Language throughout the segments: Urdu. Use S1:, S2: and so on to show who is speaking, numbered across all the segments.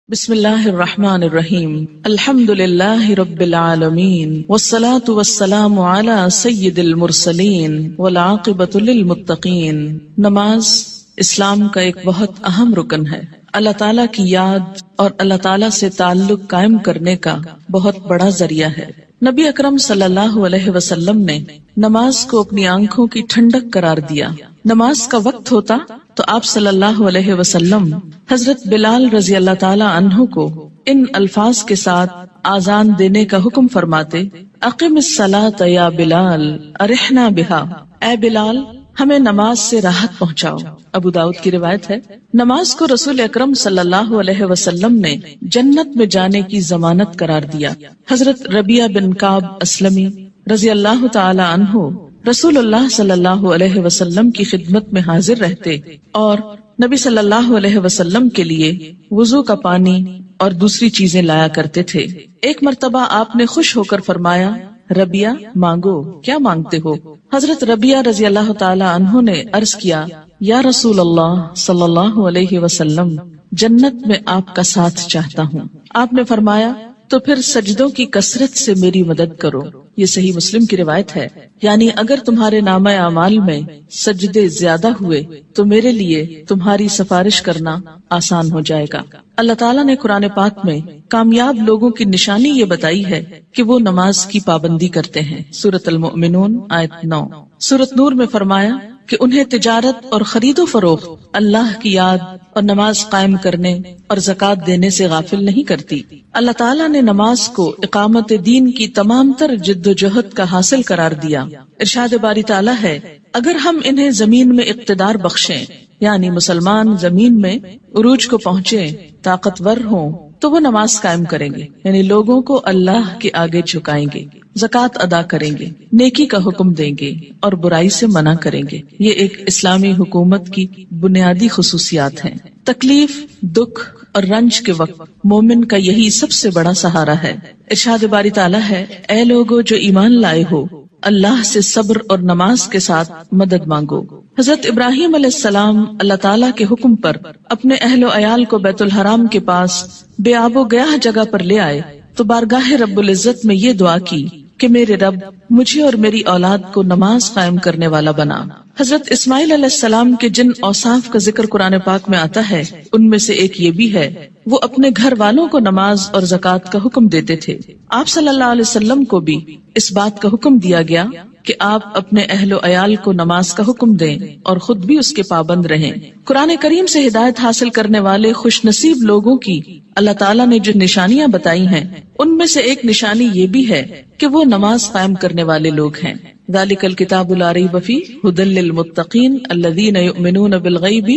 S1: بسم اللہ الرحمن الرحیم الحمد للہ رب العالمین والصلاة والسلام علی سید المرسلین والعاقبۃ للمتقین۔ نماز اسلام کا ایک بہت اہم رکن ہے، اللہ تعالیٰ کی یاد اور اللہ تعالیٰ سے تعلق قائم کرنے کا بہت بڑا ذریعہ ہے۔ نبی اکرم صلی اللہ علیہ وسلم نے نماز کو اپنی آنکھوں کی ٹھنڈک قرار دیا۔ نماز کا وقت ہوتا تو آپ صلی اللہ علیہ وسلم حضرت بلال رضی اللہ تعالی عنہ کو ان الفاظ کے ساتھ آذان دینے کا حکم فرماتے: اقم الصلاۃ یا بلال ارحنا بہا، اے بلال ہمیں نماز سے راحت پہنچاؤ۔ ابو داؤد کی روایت ہے، نماز کو رسول اکرم صلی اللہ علیہ وسلم نے جنت میں جانے کی ضمانت قرار دیا۔ حضرت ربیعہ بن کعب اسلمی رضی اللہ تعالی عنہ رسول اللہ صلی اللہ علیہ وسلم کی خدمت میں حاضر رہتے اور نبی صلی اللہ علیہ وسلم کے لیے وضو کا پانی اور دوسری چیزیں لایا کرتے تھے۔ ایک مرتبہ آپ نے خوش ہو کر فرمایا: ربیعہ مانگو، کیا مانگتے ہو؟ حضرت ربیعہ رضی اللہ تعالی عنہ نے عرض کیا: یا رسول اللہ صلی اللہ علیہ وسلم، جنت میں آپ کا ساتھ چاہتا ہوں۔ آپ نے فرمایا: تو پھر سجدوں کی کثرت سے میری مدد کرو۔ یہ صحیح مسلم کی روایت ہے، یعنی اگر تمہارے نامہ اعمال میں سجدے زیادہ ہوئے تو میرے لیے تمہاری سفارش کرنا آسان ہو جائے گا۔ اللہ تعالیٰ نے قرآن پاک میں کامیاب لوگوں کی نشانی یہ بتائی ہے کہ وہ نماز کی پابندی کرتے ہیں۔ سورۃ المؤمنون آیت 9۔ سورۃ نور میں فرمایا کہ انہیں تجارت اور خرید و فروخت اللہ کی یاد اور نماز قائم کرنے اور زکوٰۃ دینے سے غافل نہیں کرتی۔ اللہ تعالیٰ نے نماز کو اقامت دین کی تمام تر جد و جہد کا حاصل قرار دیا۔ ارشاد باری تعالیٰ ہے: اگر ہم انہیں زمین میں اقتدار بخشیں، یعنی مسلمان زمین میں عروج کو پہنچے، طاقتور ہوں، تو وہ نماز قائم کریں گے، یعنی لوگوں کو اللہ کے آگے جھکائیں گے، زکوٰۃ ادا کریں گے، نیکی کا حکم دیں گے اور برائی سے منع کریں گے۔ یہ ایک اسلامی حکومت کی بنیادی خصوصیات ہیں۔ تکلیف، دکھ اور رنج کے وقت مومن کا یہی سب سے بڑا سہارا ہے۔ ارشاد باری تعالیٰ ہے: اے لوگو جو ایمان لائے ہو، اللہ سے صبر اور نماز کے ساتھ مدد مانگو۔ حضرت ابراہیم علیہ السلام اللہ تعالیٰ کے حکم پر اپنے اہل و عیال کو بیت الحرام کے پاس بے آب و گیاہ جگہ پر لے آئے تو بارگاہ رب العزت میں یہ دعا کی کہ میرے رب مجھے اور میری اولاد کو نماز قائم کرنے والا بنا۔ حضرت اسماعیل علیہ السلام کے جن اوصاف کا ذکر قرآن پاک میں آتا ہے، ان میں سے ایک یہ بھی ہے، وہ اپنے گھر والوں کو نماز اور زکوٰۃ کا حکم دیتے تھے۔ آپ صلی اللہ علیہ وسلم کو بھی اس بات کا حکم دیا گیا کہ آپ اپنے اہل و عیال کو نماز کا حکم دیں اور خود بھی اس کے پابند رہیں۔ قرآن کریم سے ہدایت حاصل کرنے والے خوش نصیب لوگوں کی اللہ تعالیٰ نے جو نشانیاں بتائی ہیں، ان میں سے ایک نشانی یہ بھی ہے کہ وہ نماز قائم کرنے والے لوگ ہیں۔ ذالک الکتاب لا ریب فیہ ھدی للمتقین الذین یؤمنون بالغیب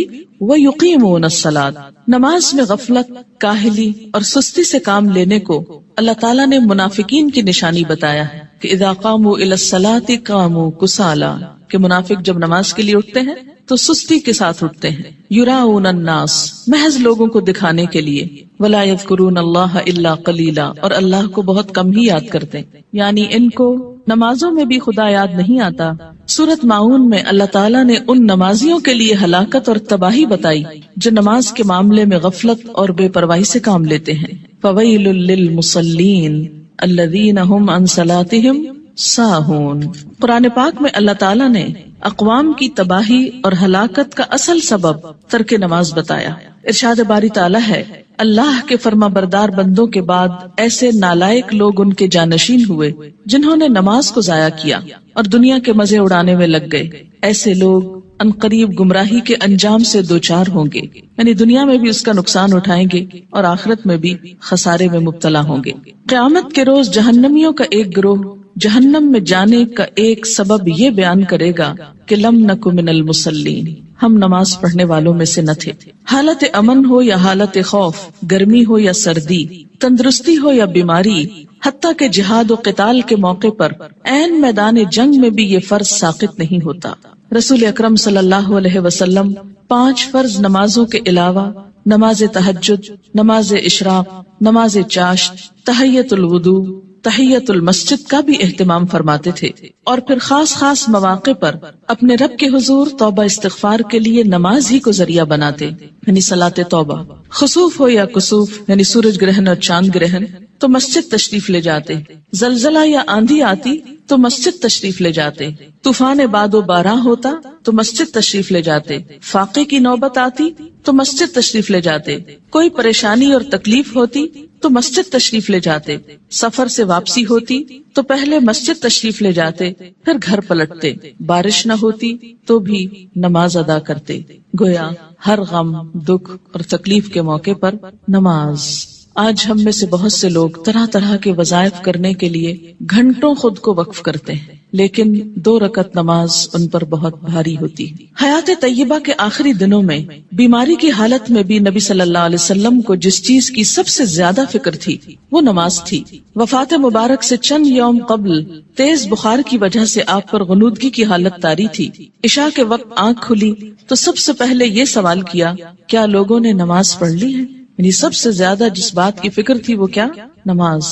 S1: ویقیمون الصلاۃ۔ نماز میں غفلت، کاہلی اور سستی سے کام لینے کو اللہ تعالیٰ نے منافقین کی نشانی بتایا ہے کہ اذا قاموا الی الصلاۃ قاموا کسالی، کہ منافق جب نماز کے لیے اٹھتے ہیں تو سستی کے ساتھ اٹھتے ہیں۔ یراؤن الناس، محض لوگوں کو دکھانے کے لیے۔ ولا یذکرون اللہ الا قلیلا، اور اللہ کو بہت کم ہی یاد کرتے ہیں، یعنی ان کو نمازوں میں بھی خدا یاد نہیں آتا۔ سورۃ ماعون میں اللہ تعالیٰ نے ان نمازیوں کے لیے ہلاکت اور تباہی بتائی جو نماز کے معاملے میں غفلت اور بے پرواہی سے کام لیتے ہیں۔ فویل للمصلین الذین ھم عن صلاتہم ساہون۔ قرآن پاک میں اللہ تعالیٰ نے اقوام کی تباہی اور ہلاکت کا اصل سبب ترک نماز بتایا۔ ارشاد باری تعالیٰ ہے: اللہ کے فرما بردار بندوں کے بعد ایسے نالائق لوگ ان کے جانشین ہوئے جنہوں نے نماز کو ضائع کیا اور دنیا کے مزے اڑانے میں لگ گئے۔ ایسے لوگ عنقریب گمراہی کے انجام سے دوچار ہوں گے، یعنی دنیا میں بھی اس کا نقصان اٹھائیں گے اور آخرت میں بھی خسارے میں مبتلا ہوں گے۔ قیامت کے روز جہنمیوں کا ایک گروہ جہنم میں جانے کا ایک سبب یہ بیان کرے گا کہ لم نک من المصلین، ہم نماز پڑھنے والوں میں سے نہ تھے۔ حالت امن ہو یا حالت خوف، گرمی ہو یا سردی، تندرستی ہو یا بیماری، حتیٰ کہ جہاد و قتال کے موقع پر عین میدان جنگ میں بھی یہ فرض ساقط نہیں ہوتا۔ رسول اکرم صلی اللہ علیہ وسلم 5 فرض نمازوں کے علاوہ نماز تہجد، نماز اشراق، نماز چاشت، تحیۃ الوضو، تحیت المسجد کا بھی اہتمام فرماتے تھے، اور پھر خاص خاص مواقع پر اپنے رب کے حضور توبہ استغفار کے لیے نماز ہی کو ذریعہ بناتے، یعنی صلاۃ توبہ۔ خسوف ہو یا کسوف یعنی سورج گرہن اور چاند گرہن تو مسجد تشریف لے جاتے، زلزلہ یا آندھی آتی تو مسجد تشریف لے جاتے، طوفان باد و باران ہوتا تو مسجد تشریف لے جاتے، فاقے کی نوبت آتی تو مسجد تشریف لے جاتے، کوئی پریشانی اور تکلیف ہوتی تو مسجد تشریف لے جاتے، سفر سے واپسی ہوتی تو پہلے مسجد تشریف لے جاتے، پھر گھر پلٹتے، بارش نہ ہوتی تو بھی نماز ادا کرتے۔ گویا ہر غم، دکھ اور تکلیف کے موقع پر نماز۔ آج ہم میں سے بہت سے لوگ طرح طرح کے وظائف کرنے کے لیے گھنٹوں خود کو وقف کرتے ہیں، لیکن 2 رکعت نماز ان پر بہت بھاری ہوتی ہے۔ حیات طیبہ کے آخری دنوں میں بیماری کی حالت میں بھی نبی صلی اللہ علیہ وسلم کو جس چیز کی سب سے زیادہ فکر تھی وہ نماز تھی۔ وفات مبارک سے چند یوم قبل تیز بخار کی وجہ سے آپ پر غنودگی کی حالت طاری تھی۔ عشاء کے وقت آنکھ کھلی تو سب سے پہلے یہ سوال کیا، کیا لوگوں نے نماز پڑھ لی ہے؟ یعنی سب سے زیادہ جس بات کی فکر تھی وہ کیا؟ نماز۔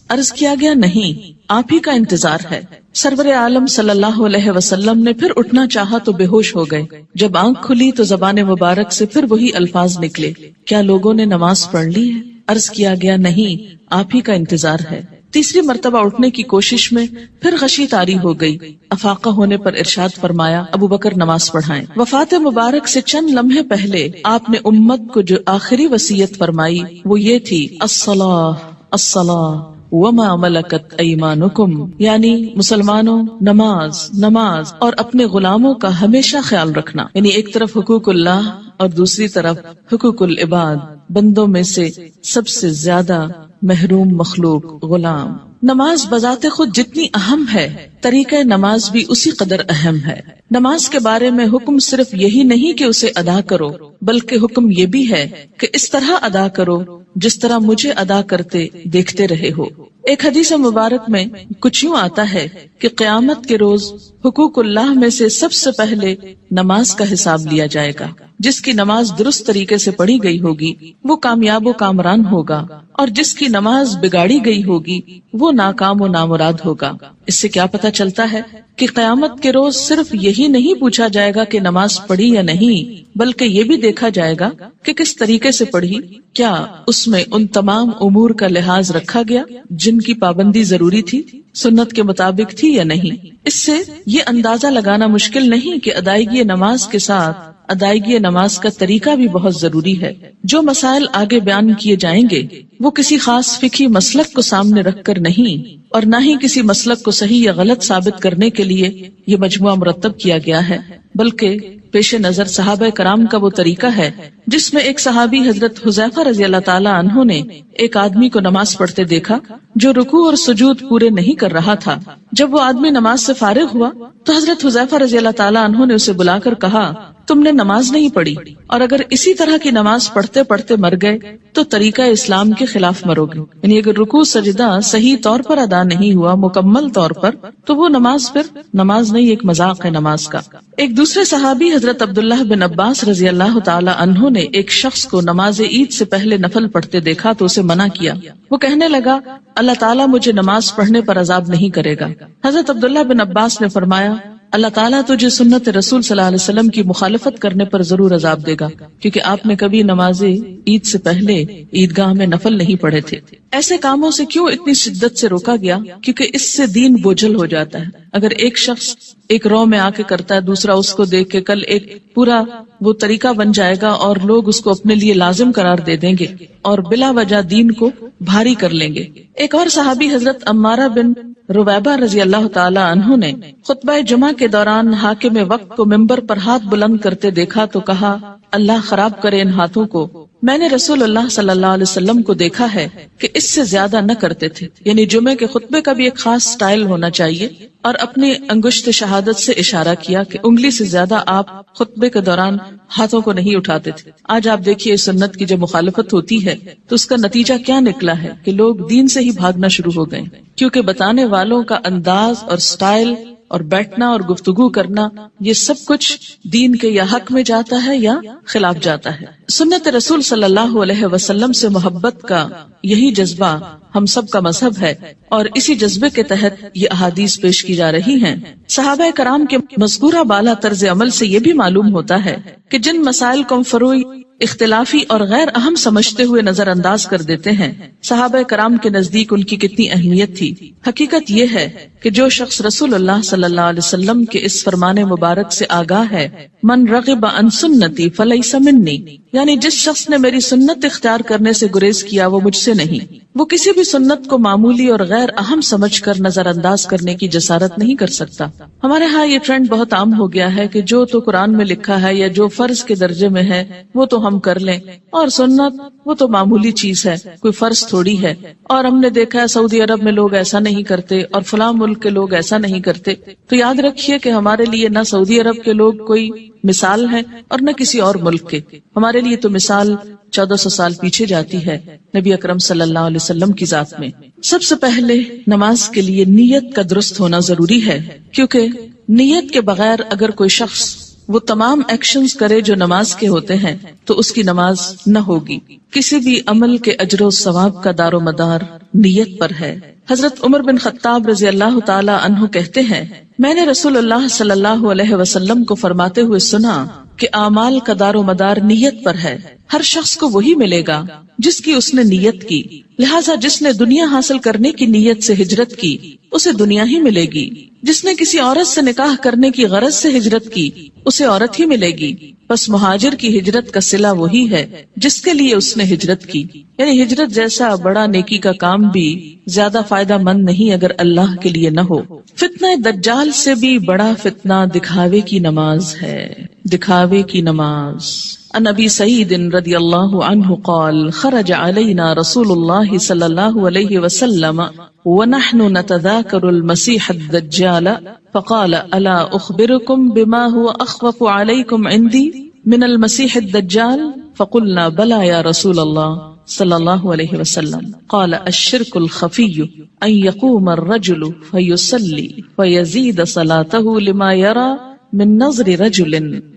S1: عرض کیا گیا نہیں، آپ ہی کا انتظار ہے۔ سرور عالم صلی اللہ علیہ وسلم نے پھر اٹھنا چاہا تو بے ہوش ہو گئے۔ جب آنکھ کھلی تو زبان مبارک سے پھر وہی الفاظ نکلے، کیا لوگوں نے نماز پڑھ لی ہے؟ عرض کیا گیا نہیں، آپ ہی کا انتظار ہے۔ تیسری مرتبہ اٹھنے کی کوشش میں پھر غشی طاری ہو گئی۔ افاقہ ہونے پر ارشاد فرمایا، ابو بکر نماز پڑھائیں۔ وفات مبارک سے چند لمحے پہلے آپ نے امت کو جو آخری وصیت فرمائی وہ یہ تھی، الصلاۃ الصلاۃ وما ملکت ایمانکم، یعنی مسلمانوں نماز نماز اور اپنے غلاموں کا ہمیشہ خیال رکھنا، یعنی ایک طرف حقوق اللہ اور دوسری طرف حقوق العباد، بندوں میں سے سب سے زیادہ محروم مخلوق غلام۔ نماز بذات خود جتنی اہم ہے، طریقہ نماز بھی اسی قدر اہم ہے۔ نماز کے بارے میں حکم صرف یہی نہیں کہ اسے ادا کرو، بلکہ حکم یہ بھی ہے کہ اس طرح ادا کرو جس طرح مجھے ادا کرتے دیکھتے رہے ہو۔ ایک حدیث مبارک میں کچھ یوں آتا ہے کہ قیامت کے روز حقوق اللہ میں سے سب سے پہلے نماز کا حساب لیا جائے گا۔ جس کی نماز درست طریقے سے پڑھی گئی ہوگی وہ کامیاب و کامران ہوگا، اور جس کی نماز بگاڑی گئی ہوگی وہ ناکام و نامراد ہوگا۔ اس سے کیا پتہ چلتا ہے کہ قیامت کے روز صرف یہی نہیں پوچھا جائے گا کہ نماز پڑھی یا نہیں، بلکہ یہ بھی دیکھا جائے گا کہ کس طریقے سے پڑھی، کیا اس میں ان تمام امور کا لحاظ رکھا گیا جن کی پابندی ضروری تھی، سنت کے مطابق تھی یا نہیں۔ اس سے یہ اندازہ لگانا مشکل نہیں کہ ادائیگی نماز کے ساتھ ادائیگی نماز کا طریقہ بھی بہت ضروری ہے۔ جو مسائل آگے بیان کیے جائیں گے وہ کسی خاص فقہی مسلک کو سامنے رکھ کر نہیں، اور نہ ہی کسی مسلک کو صحیح یا غلط ثابت کرنے کے لیے یہ مجموعہ مرتب کیا گیا ہے، بلکہ پیش نظر صحابہ کرام کا وہ طریقہ ہے جس میں ایک صحابی حضرت حذیفہ رضی اللہ تعالی عنہ نے ایک آدمی کو نماز پڑھتے دیکھا جو رکوع اور سجود پورے نہیں کر رہا تھا۔ جب وہ آدمی نماز سے فارغ ہوا تو حضرت حذیفہ رضی اللہ تعالی عنہ نے اسے بلا کر کہا، تم نے نماز نہیں پڑھی، اور اگر اسی طرح کی نماز پڑھتے پڑھتے مر گئے تو طریقہ اسلام کے خلاف مرو گے۔ یعنی اگر رکوع سجدہ صحیح طور پر ادا نہیں ہوا مکمل طور پر تو وہ نماز پھر نماز نہیں، ایک مذاق ہے نماز کا۔ ایک دوسرے صحابی حضرت عبداللہ بن عباس رضی اللہ تعالی عنہ نے ایک شخص کو نماز عید سے پہلے نفل پڑھتے دیکھا تو اسے منع کیا۔ وہ کہنے لگا، اللہ تعالیٰ مجھے نماز پڑھنے پر عذاب نہیں کرے گا۔ حضرت عبداللہ بن عباس نے فرمایا، اللہ تعالیٰ تجھے سنت رسول صلی اللہ علیہ وسلم کی مخالفت کرنے پر ضرور عذاب دے گا، کیونکہ آپ نے کبھی نماز عید سے پہلے عیدگاہ میں نفل نہیں پڑھے تھے۔ ایسے کاموں سے کیوں اتنی شدت سے روکا گیا؟ کیونکہ اس سے دین بوجھل ہو جاتا ہے۔ اگر ایک شخص ایک رو میں آ کے کرتا ہے، دوسرا اس کو دیکھ کے کل ایک پورا وہ طریقہ بن جائے گا اور لوگ اس کو اپنے لیے لازم قرار دے دیں گے اور بلا وجہ دین کو بھاری کر لیں گے۔ ایک اور صحابی حضرت عمارہ بن رویبہ رضی اللہ تعالی عنہ نے خطبہ جمعہ کے دوران حاکم وقت کو ممبر پر ہاتھ بلند کرتے دیکھا تو کہا، اللہ خراب کرے ان ہاتھوں کو، میں نے رسول اللہ صلی اللہ علیہ وسلم کو دیکھا ہے کہ اس سے زیادہ نہ کرتے تھے۔ یعنی جمعے کے خطبے کا بھی ایک خاص سٹائل ہونا چاہیے، اور اپنی انگشت شہادت سے اشارہ کیا کہ انگلی سے زیادہ آپ خطبے کے دوران ہاتھوں کو نہیں اٹھاتے تھے۔ آج آپ دیکھیے سنت کی جب مخالفت ہوتی ہے تو اس کا نتیجہ کیا نکلا ہے کہ لوگ دین سے ہی بھاگنا شروع ہو گئے، کیونکہ بتانے والوں کا انداز اور سٹائل اور بیٹھنا اور گفتگو کرنا، یہ سب کچھ دین کے یا حق میں جاتا ہے یا خلاف جاتا ہے۔ سنت رسول صلی اللہ علیہ وسلم سے محبت کا یہی جذبہ ہم سب کا مذہب ہے، اور اسی جذبے کے تحت یہ احادیث پیش کی جا رہی ہیں۔ صحابہ کرام کے مذکورہ بالا طرز عمل سے یہ بھی معلوم ہوتا ہے کہ جن مسائل کو ہم فروعی، اختلافی اور غیر اہم سمجھتے ہوئے نظر انداز کر دیتے ہیں، صحابہ کرام کے نزدیک ان کی کتنی اہمیت تھی۔ حقیقت یہ ہے کہ جو شخص رسول اللہ صلی اللہ علیہ وسلم کے اس فرمان مبارک سے آگاہ ہے، من رغب عن سنتی فلیس منی، یعنی جس شخص نے میری سنت اختیار کرنے سے گریز کیا وہ مجھ سے نہیں، وہ کسی بھی سنت کو معمولی اور غیر اہم سمجھ کر نظر انداز کرنے کی جسارت نہیں کر سکتا۔ ہمارے ہاں یہ ٹرینڈ بہت عام ہو گیا ہے کہ جو تو قرآن میں لکھا ہے یا جو فرض کے درجے میں ہے وہ تو ہم کر لیں، اور سنت وہ تو معمولی چیز ہے، کوئی فرض تھوڑی ہے۔ اور ہم نے دیکھا ہے سعودی عرب میں لوگ ایسا نہیں کرتے اور فلاں ملک کے لوگ ایسا نہیں کرتے، تو یاد رکھیے کہ ہمارے لیے نہ سعودی عرب کے لوگ کوئی مثال ہے اور نہ کسی اور ملک کے، ہمارے لیے تو مثال 1400 سال پیچھے جاتی ہے نبی اکرم صلی اللہ علیہ وسلم کی ذات میں۔ سب سے پہلے نماز کے لیے نیت کا درست ہونا ضروری ہے، کیونکہ نیت کے بغیر اگر کوئی شخص وہ تمام ایکشنز کرے جو نماز کے ہوتے ہیں تو اس کی نماز نہ ہوگی۔ کسی بھی عمل کے اجر و ثواب کا دار و مدار نیت پر ہے۔ حضرت عمر بن خطاب رضی اللہ تعالی عنہ کہتے ہیں، میں نے رسول اللہ صلی اللہ علیہ وسلم کو فرماتے ہوئے سنا کہ اعمال کا دار و مدار نیت پر ہے، ہر شخص کو وہی ملے گا جس کی اس نے نیت کی، لہٰذا جس نے دنیا حاصل کرنے کی نیت سے ہجرت کی اسے دنیا ہی ملے گی، جس نے کسی عورت سے نکاح کرنے کی غرض سے ہجرت کی اسے عورت ہی ملے گی، بس مہاجر کی ہجرت کا صلہ وہی ہے جس کے لیے اس نے ہجرت کی۔ یعنی ہجرت جیسا بڑا نیکی کا کام بھی زیادہ فائدہ مند نہیں اگر اللہ کے لیے نہ ہو۔ فتنہ دجال سے بھی بڑا فتنہ دکھاوے کی نماز ہے، دکھاوے کی نماز۔ عن ابی سعید رضی اللہ عنہ قال خرج علینا رسول اللہ صلی اللہ علیہ وسلم ونحن نتذاکر المسیح الدجال فقال الا اخبرکم بما هو اخوف علیکم عندی من المسیح الدجال فقلنا بلا یا رسول اللہ صلی اللہ علیہ وسلم قال الشرک الخفی ان یقوم الرجل فیصلی فیزید صلاته لما یرى من نظر رجل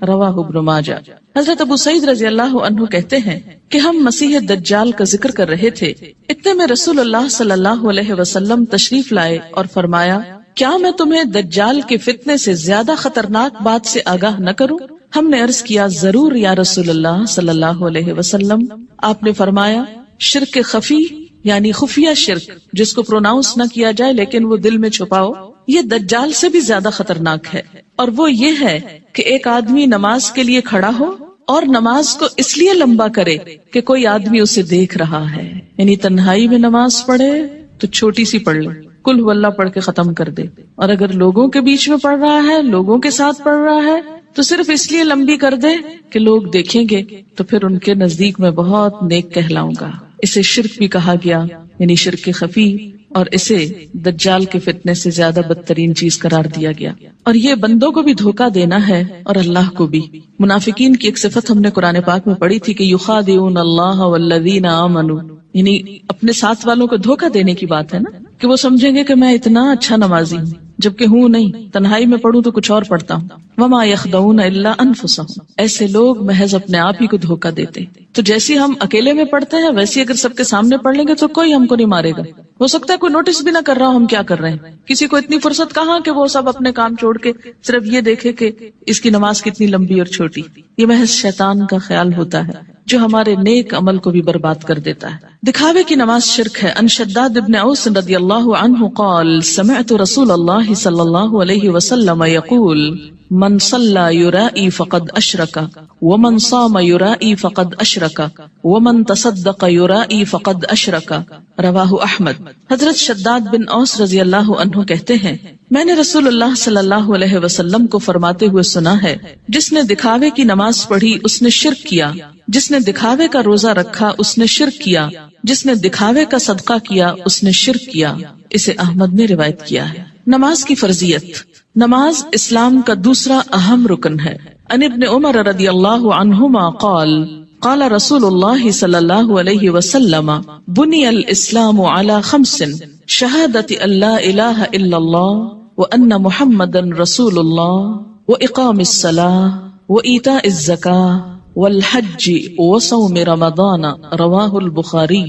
S1: رواہ ابن ماجہ۔ حضرت ابو سعید رضی اللہ عنہ کہتے ہیں کہ ہم مسیح دجال کا ذکر کر رہے تھے، اتنے میں رسول اللہ صلی اللہ علیہ وسلم تشریف لائے اور فرمایا، کیا میں تمہیں دجال کے فتنے سے زیادہ خطرناک بات سے آگاہ نہ کروں؟ ہم نے عرض کیا، ضرور یا رسول اللہ صلی اللہ علیہ وسلم۔ آپ نے فرمایا، شرک خفی یعنی خفیہ شرک جس کو پروناؤنس نہ کیا جائے لیکن وہ دل میں چھپاؤ، یہ دجال سے بھی زیادہ خطرناک ہے، اور وہ یہ ہے کہ ایک آدمی نماز کے لیے کھڑا ہو اور نماز کو اس لیے لمبا کرے کہ کوئی آدمی اسے دیکھ رہا ہے، یعنی تنہائی میں نماز پڑھے تو چھوٹی سی پڑھ لے، کل ہو اللہ پڑھ کے ختم کر دے، اور اگر لوگوں کے بیچ میں پڑھ رہا ہے، لوگوں کے ساتھ پڑھ رہا ہے تو صرف اس لیے لمبی کر دے کہ لوگ دیکھیں گے تو پھر ان کے نزدیک میں بہت نیک کہلاؤں گا۔ اسے شرک بھی کہا گیا، یعنی شرک خفی، اور اسے دجال کے فتنے سے زیادہ بدترین چیز قرار دیا گیا، اور یہ بندوں کو بھی دھوکہ دینا ہے اور اللہ کو بھی۔ منافقین کی ایک صفت ہم نے قرآن پاک میں پڑھی تھی کہ یخادعون اللہ والذین آمنوا، یعنی اپنے ساتھ والوں کو دھوکہ دینے کی بات ہے نا، کہ وہ سمجھیں گے کہ میں اتنا اچھا نمازی ہوں جبکہ ہوں نہیں، تنہائی میں پڑھوں تو کچھ اور پڑھتا ہوں۔ وما یخدعون الا انفسهم، ایسے لوگ محض اپنے آپ ہی کو دھوکہ دیتے۔ تو جیسی ہم اکیلے میں پڑھتے ہیں ویسی اگر سب کے سامنے پڑھ لیں گے تو کوئی ہم کو نہیں مارے گا، ہو سکتا ہے کوئی نوٹس بھی نہ کر رہا ہو ہم کیا کر رہے ہیں، کسی کو اتنی فرصت کہاں کہ وہ سب اپنے کام چھوڑ کے صرف یہ دیکھے کہ اس کی نماز کتنی لمبی اور چھوٹی۔ یہ محض شیطان کا خیال ہوتا ہے جو ہمارے نیک عمل کو بھی برباد کر دیتا ہے۔ دکھاوے کی نماز شرک ہے۔ ان شداد ابن اوس رضی اللہ عنہ قال سمعت رسول اللہ صلی اللہ علیہ وسلم یقول من صلى يرائي فقد اشرك ومن صام يرائي فقد اشرك ومن تصدق يرائي فقد اشرك رواہ احمد۔ حضرت شداد بن اوس رضی اللہ عنہ کہتے ہیں، میں نے رسول اللہ صلی اللہ علیہ وسلم کو فرماتے ہوئے سنا ہے، جس نے دکھاوے کی نماز پڑھی اس نے شرک کیا، جس نے دکھاوے کا روزہ رکھا اس نے شرک کیا، جس نے دکھاوے کا صدقہ کیا اس نے شرک کیا۔ اسے احمد نے روایت کیا ہے۔ نماز کی فرضیت۔ نماز اسلام کا دوسرا اہم رکن ہے۔ ان ابن عمر رضی اللہ عنہما قال قال رسول اللہ صلی اللہ علیہ وسلم بنی الاسلام علی خمس شہادت ان لا الہ الا اللہ وأن محمدا رسول الله وإقام الصلاة وإيتاء الزكاة والحج وصوم رمضان رواہ البخاری۔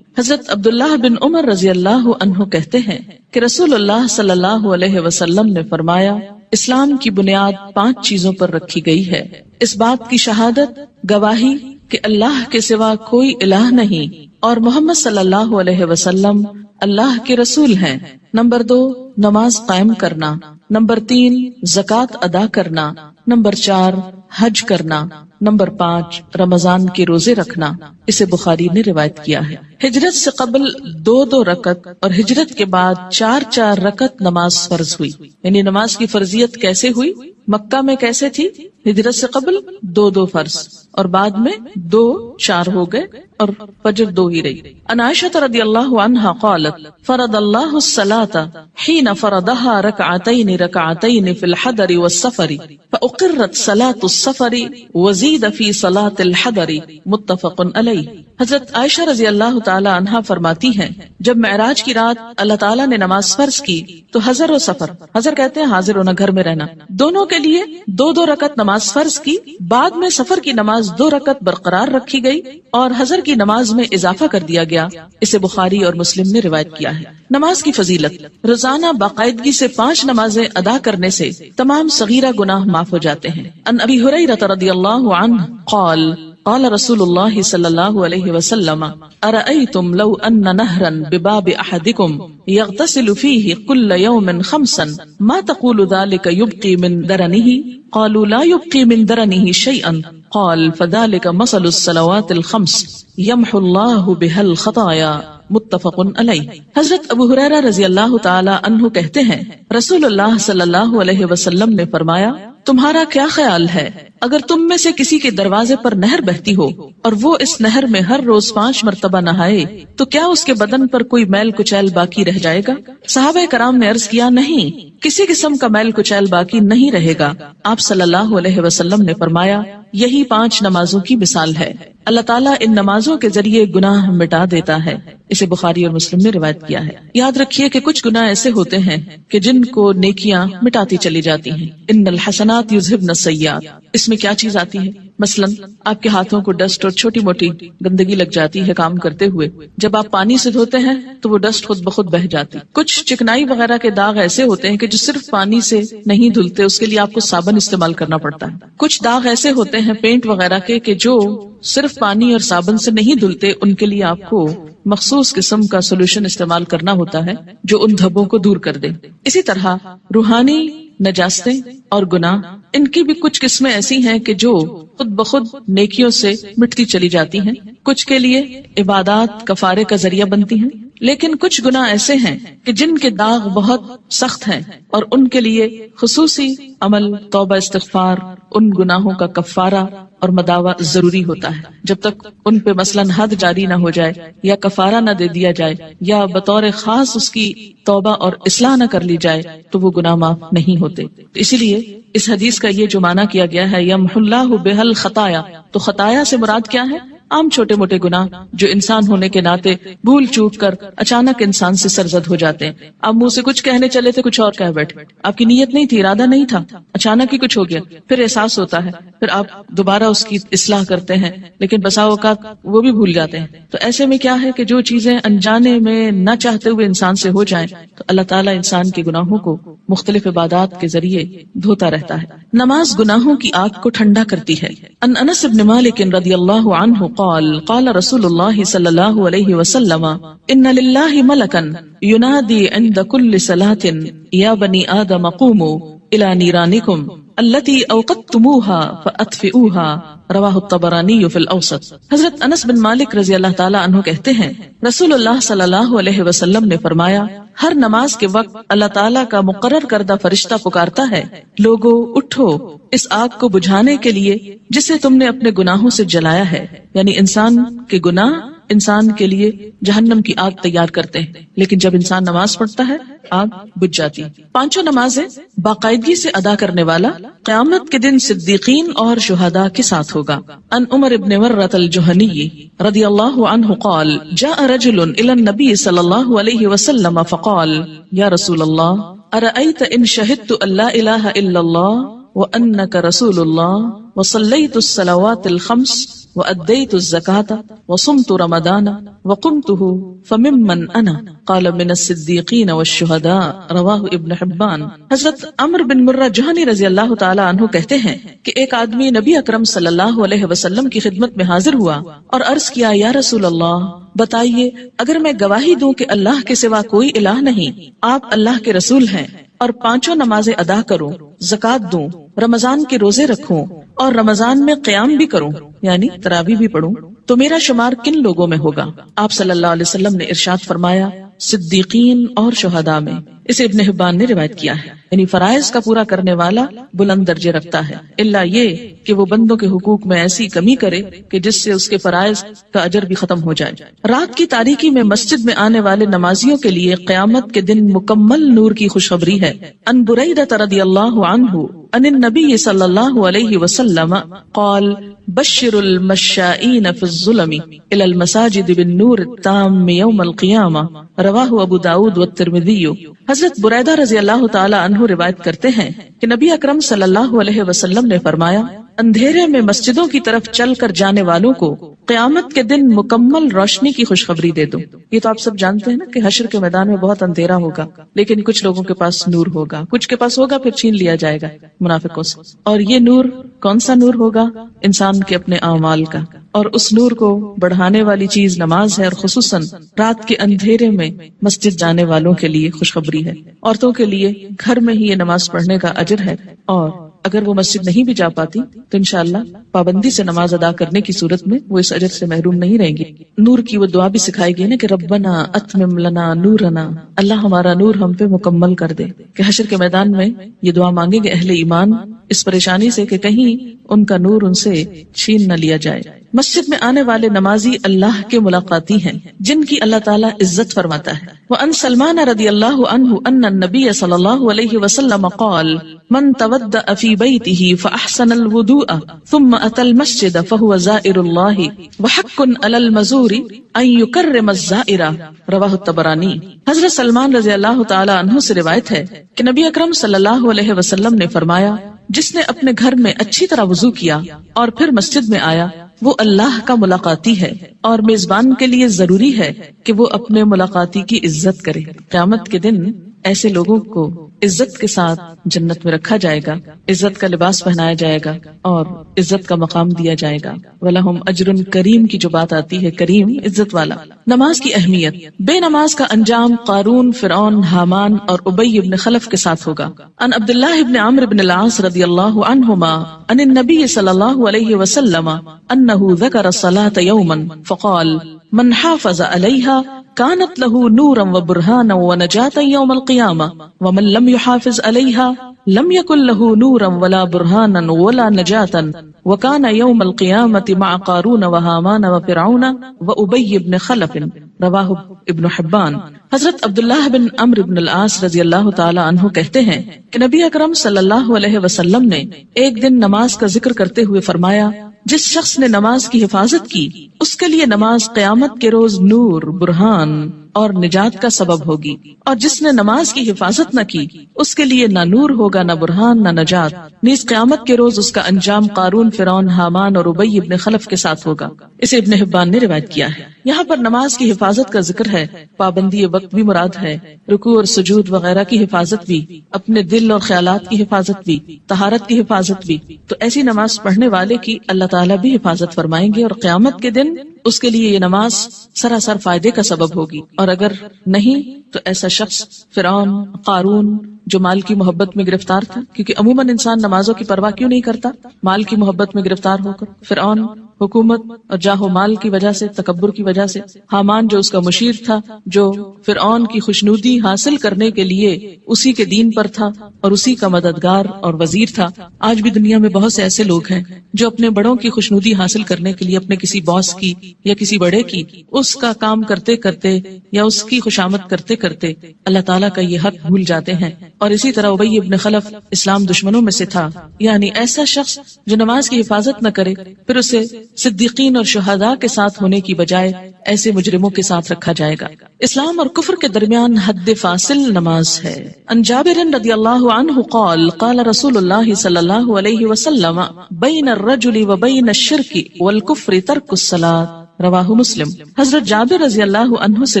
S1: حضرت عبداللہ بن عمر رضی اللہ عنہ کہتے ہیں کہ رسول اللہ صلی اللہ علیہ وسلم نے فرمایا، اسلام کی بنیاد 5 چیزوں پر رکھی گئی ہے، اس بات کی شہادت، گواہی کہ اللہ کے سوا کوئی الہ نہیں اور محمد صلی اللہ علیہ وسلم اللہ کے رسول ہیں۔ نمبر 2 نماز قائم کرنا، نمبر 3 زکوٰۃ ادا کرنا، نمبر 4 حج کرنا، نمبر 5 رمضان کے روزے رکھنا۔ اسے بخاری نے روایت کیا ہے۔ ہجرت سے قبل 2 رکعت اور ہجرت کے بعد 4 رکعت نماز فرض ہوئی۔ یعنی نماز کی فرضیت کیسے ہوئی؟ مکہ میں کیسے تھی؟ ہجرت سے قبل 2 فرض اور بعد میں 2 4 ہو گئے اور فجر 2 ہی رہی۔ عن عائشہ رضی اللہ عنہا قالت فرض اللہ الصلاة حين فرضها ركعتين في الحضر والسفر فأقرت صلاة السفر وزید فی صلاة الحضر متفق علیہ۔ حضرت عائشہ رضی اللہ تعالی عنہا فرماتی ہیں، جب معراج کی رات اللہ تعالیٰ نے نماز فرض کی تو حضر و سفر، حضر کہتے ہیں حاضر ہونا، گھر میں رہنا، دونوں کے لیے 2 رکعت نماز فرض کی، بعد میں سفر کی نماز 2 رکعت برقرار رکھی گئی اور حضر کی نماز میں اضافہ کر دیا گیا۔ اسے بخاری اور مسلم نے روایت کیا ہے۔ نماز کی فضیلت، روزانہ باقاعدگی سے 5 نمازیں ادا کرنے سے تمام صغیرہ گناہ معاف ہو جاتے ہیں۔ ان ابی ہریرہ رضی اللہ عنہ قال قال رسول اللہ صلی اللہ علیہ وسلم ارأیتم لو ان نہرا بباب احدکم یغتسل فیہ کل یوم 5 ما تقول ذلك یبقی من درنہ قالوا لا یبقی من درنہ شیئا قال فذلك مثل الصلوات الخمس یمحو اللہ بها الخطایا متفق علیہ۔ حضرت ابو ہریرہ رضی اللہ تعالی عنہ کہتے ہیں، رسول اللہ صلی اللہ علیہ وسلم نے فرمایا، تمہارا کیا خیال ہے اگر تم میں سے کسی کے دروازے پر نہر بہتی ہو اور وہ اس نہر میں ہر روز 5 مرتبہ نہائے تو کیا اس کے بدن پر کوئی میل کچیل باقی رہ جائے گا؟ صحابہ کرام نے عرض کیا، نہیں، کسی قسم کا میل کچیل باقی نہیں رہے گا۔ آپ صلی اللہ علیہ وسلم نے فرمایا، یہی 5 نمازوں کی مثال ہے، اللہ تعالیٰ ان نمازوں کے ذریعے گناہ مٹا دیتا ہے۔ اسے بخاری اور مسلم نے روایت کیا ہے۔ یاد رکھیے کہ کچھ گناہ ایسے ہوتے ہیں کہ جن کو نیکیاں مٹاتی چلی جاتی ہیں۔ ان الحسنات یذھبن السیئات، اس میں کیا چیز آتی ہے؟ مثلا آپ کے ہاتھوں کو ڈسٹ اور چھوٹی موٹی گندگی لگ جاتی ہے کام کرتے ہوئے، جب آپ پانی سے دھوتے ہیں تو وہ ڈسٹ خود بخود بہہ جاتی۔ کچھ چکنائی وغیرہ کے داغ ایسے ہوتے ہیں کہ جو صرف پانی سے نہیں دھلتے، اس کے لیے آپ کو صابن استعمال کرنا پڑتا ہے۔ کچھ داغ ایسے ہوتے ہیں پینٹ وغیرہ کے کہ جو صرف پانی اور صابن سے نہیں دھلتے، ان کے لیے آپ کو مخصوص قسم کا سولوشن استعمال کرنا ہوتا ہے جو ان دھبوں کو دور کر دے۔ اسی طرح روحانی نجاستیں اور گناہ، ان کی بھی کچھ قسمیں ایسی ہیں کہ جو خود بخود نیکیوں سے مٹتی چلی جاتی ہیں، کچھ کے لیے عبادات کفارے کا ذریعہ بنتی ہیں، لیکن کچھ گناہ ایسے ہیں کہ جن کے داغ بہت سخت ہیں اور ان کے لیے خصوصی عمل توبہ استغفار، ان گناہوں کا کفارہ اور مداوع ضروری ہوتا ہے۔ جب تک ان پہ مثلاً حد جاری نہ ہو جائے یا کفارہ نہ دے دیا جائے یا بطور خاص اس کی توبہ اور اصلاح نہ کر لی جائے تو وہ گناہ معاف نہیں ہوتے۔ اسی لیے اس حدیث کا یہ جو معنی کیا گیا ہے یمحو اللہ بها الخطایا، تو خطایا سے مراد کیا ہے؟ عام چھوٹے موٹے گناہ جو انسان ہونے کے ناطے بھول چوک کر اچانک انسان سے سرزد ہو جاتے ہیں۔ آپ منہ سے کچھ کہنے چلے تھے، کچھ اور کہہ بیٹھے، آپ کی نیت نہیں تھی، ارادہ نہیں تھا، اچانک ہی کچھ ہو گیا، پھر احساس ہوتا ہے، پھر آپ دوبارہ اس کی اصلاح کرتے ہیں، لیکن بسا اوقات وہ بھی بھول جاتے ہیں۔ تو ایسے میں کیا ہے کہ جو چیزیں انجانے میں نہ چاہتے ہوئے انسان سے ہو جائیں تو اللہ تعالیٰ انسان کے گناہوں کو مختلف عبادات کے ذریعے دھوتا رہتا ہے۔ نماز گناہوں کی آگ کو ٹھنڈا کرتی ہے۔ ان انس بن مالک رضی اللہ عنہ قال قال رسول اللہ صلی اللہ علیہ وسلم ان للہ ملکا ینادی عند کل صلاة یا بنی آدم قوموا الى نیرانکم التي اوقدتموها فاطفئوها رواہ الطبرانی فی الاوسط۔ حضرت انس بن مالک رضی اللہ تعالی عنہ کہتے ہیں، رسول اللہ صلی اللہ علیہ وسلم نے فرمایا، ہر نماز کے وقت اللہ تعالیٰ کا مقرر کردہ فرشتہ پکارتا ہے، لوگو اٹھو اس آگ کو بجھانے کے لیے جسے تم نے اپنے گناہوں سے جلایا ہے۔ یعنی انسان کے گناہ انسان کے لیے جہنم کی آگ تیار کرتے ہیں، لیکن جب انسان نماز پڑھتا ہے آگ بجھ جاتی۔ 5 نمازیں باقاعدگی سے ادا کرنے والا قیامت کے دن صدیقین اور شہداء کے ساتھ ہوگا۔ ان عمر بن مرۃ الجہنی رضی اللہ عنہ قال جاء رجل الى النبی صلی اللہ علیہ وسلم فقال یا رسول اللہ ارأیت ان شہدت ان لا الہ الا اللہ وانک رسول اللہ وصلیت الصلوات الخمس وأديت الزكاة وصمت رمضان وقمته فممن أنا قال من الصديقين والشهداء رواہ ابن حبان۔ حضرت عمرو بن مرہ جہنی رضی اللہ تعالی عنہ کہتے ہیں کہ ایک آدمی نبی اکرم صلی اللہ علیہ وسلم کی خدمت میں حاضر ہوا اور عرض کیا، یا رسول اللہ بتائیے اگر میں گواہی دوں کہ اللہ کے سوا کوئی الہ نہیں، آپ اللہ کے رسول ہیں، اور 5 نمازیں ادا کروں، زکوٰۃ دوں، رمضان کے روزے رکھوں اور رمضان میں قیام بھی کروں یعنی تراویح بھی پڑھوں، تو میرا شمار کن لوگوں میں ہوگا؟ آپ صلی اللہ علیہ وسلم نے ارشاد فرمایا، صدیقین اور شہداء میں۔ اسے ابن حبان نے روایت کیا ہے۔ یعنی فرائض کا پورا کرنے والا بلند درجے رکھتا ہے، الا یہ کہ وہ بندوں کے حقوق میں ایسی کمی کرے کہ جس سے اس کے فرائض کا اجر بھی ختم ہو جائے۔ رات کی تاریکی میں مسجد میں آنے والے نمازیوں کے لیے قیامت کے دن مکمل نور کی خوشخبری ہے۔ ان بریدہ رضی اللہ عنہ ان النبی صلی اللہ علیہ وسلم قال بشر المشائین فی الظلم الى المساجد بالنور التام یوم القیامہ، رواہ ابو داود والترمذی۔ حضرت بریدہ رضی اللہ تعالی عنہ روایت کرتے ہیں کہ نبی اکرم صلی اللہ علیہ وسلم نے فرمایا، اندھیرے میں مسجدوں کی طرف چل کر جانے والوں کو قیامت کے دن مکمل روشنی کی خوشخبری دے دو۔ یہ تو آپ سب جانتے ہیں نا کہ حشر کے میدان میں بہت اندھیرا ہوگا، لیکن کچھ لوگوں کے پاس نور ہوگا، کچھ کے پاس ہوگا پھر چھین لیا جائے گا منافقوں سے۔ اور یہ نور کون سا نور ہوگا؟ انسان کے اپنے اعمال کا، اور اس نور کو بڑھانے والی چیز نماز ہے، اور خصوصاً رات کے اندھیرے میں مسجد جانے والوں کے لیے خوشخبری ہے۔ عورتوں کے لیے گھر میں ہی یہ نماز پڑھنے کا اجر ہے، اور اگر وہ مسجد نہیں بھی جا پاتی تو انشاءاللہ پابندی سے نماز ادا کرنے کی صورت میں وہ اس اجر سے محروم نہیں رہیں گی۔ نور کی وہ دعا بھی سکھائی گئی نا کہ ربنا اتمم لنا نورنا، اللہ ہمارا نور ہم پہ مکمل کر دے، کہ حشر کے میدان میں یہ دعا مانگیں گے اہل ایمان اس پریشانی سے کہ کہیں ان کا نور ان سے چھین نہ لیا جائے۔ مسجد میں آنے والے نمازی اللہ کے ملاقاتی ہیں جن کی اللہ تعالیٰ عزت فرماتا ہے۔ وَأَن سلمان رضی اللہ عنہ ان النبی صلی اللہ علیہ وسلم قال من تودأ فی بیتہ فاحسن الوضوء ثم اتى المسجد فهو زائر اللہ وحق علی المزور ان یکرم الزائر، رواہ الطبرانی۔ حضرت سلمان رضی اللہ تعالی عنہ سے روایت ہے کہ نبی اکرم صلی اللہ علیہ وسلم نے فرمایا، جس نے اپنے گھر میں اچھی طرح وضو کیا اور پھر مسجد میں آیا وہ اللہ کا ملاقاتی ہے، اور میزبان کے لیے ضروری ہے کہ وہ اپنے ملاقاتی کی عزت کرے۔ قیامت کے دن ایسے لوگوں کو عزت کے ساتھ جنت میں رکھا جائے گا، عزت کا لباس پہنایا جائے گا اور عزت کا مقام دیا جائے گا۔ وَلَهُمْ أَجْرٌ کریم کی جو بات آتی ہے، کریم عزت والا۔ نماز کی اہمیت، بے نماز کا انجام قارون، فرعون، حامان اور ابی ابن خلف کے ساتھ ہوگا۔ ان عبداللہ ابن عمرو بن العاص رضی اللہ عنہما ان النبی صلی اللہ علیہ وسلم انہ ذکر الصلاة یوما فقال من حافظ علیہا كانت له نورا وبرهانا ونجاة يوم القيامة ومن لم يحافظ عليها لم يكن له نورا ولا برهانا ولا نجاة وكان يوم القيامة مع قارون وهامان وفرعون وأبي بن خلف، رواہ ابن حبان۔ حضرت عبداللہ بن عمرو بن العاص رضی اللہ تعالی عنہ کہتے ہیں کہ نبی اکرم صلی اللہ علیہ وسلم نے ایک دن نماز کا ذکر کرتے ہوئے فرمایا، جس شخص نے نماز کی حفاظت کی اس کے لیے نماز قیامت کے روز نور، برہان اور نجات کا سبب ہوگی، اور جس نے نماز کی حفاظت نہ کی اس کے لیے نہ نور ہوگا، نہ برہان، نہ نجات۔ نیز قیامت کے روز اس کا انجام قارون، فرعون، حامان اور ابی ابن خلف کے ساتھ ہوگا۔ اسے ابن حبان نے روایت کیا ہے۔ یہاں پر نماز کی حفاظت کا ذکر ہے، پابندی وقت بھی مراد ہے، رکوع اور سجود وغیرہ کی حفاظت بھی، اپنے دل اور خیالات کی حفاظت بھی، طہارت کی حفاظت بھی۔ تو ایسی نماز پڑھنے والے کی اللہ تعالیٰ بھی حفاظت فرمائیں گے، اور قیامت کے دن اس کے لیے یہ نماز سراسر فائدے کا سبب ہوگی۔ اور اگر نہیں تو ایسا شخص فرعون، قارون جو مال کی محبت میں گرفتار تھا، کیونکہ عموماً انسان نمازوں کی پرواہ کیوں نہیں کرتا؟ مال کی محبت میں گرفتار ہو کر۔ فرعون حکومت اور جاہ و مال کی وجہ سے، تکبر کی وجہ سے۔ حامان جو اس کا مشیر تھا، جو فرعون کی خوشنودی حاصل کرنے کے لیے اسی کے دین پر تھا اور اسی کا مددگار اور وزیر تھا۔ آج بھی دنیا میں بہت سے ایسے لوگ ہیں جو اپنے بڑوں کی خوشنودی حاصل کرنے کے لیے اپنے کسی باس کی یا کسی بڑے کی اس کا کام کرتے کرتے یا اس کی خوشامد کرتے کرتے اللہ تعالیٰ کا یہ حق بھول جاتے ہیں۔ اور اسی طرح ابی ابن خلف اسلام دشمنوں میں سے تھا، یعنی ایسا شخص جو نماز کی حفاظت نہ کرے پھر اسے صدیقین اور شہداء کے ساتھ ہونے کی بجائے ایسے مجرموں کے ساتھ رکھا جائے گا۔ اسلام اور کفر کے درمیان حد فاصل نماز ہے۔ عن جابر رضی اللہ عنہ قال قال رسول اللہ صلی اللہ علیہ وسلم بین الرجل وبین الشرک والکفر ترک الصلاۃ، رواہ مسلم۔ حضرت جابر رضی اللہ عنہ سے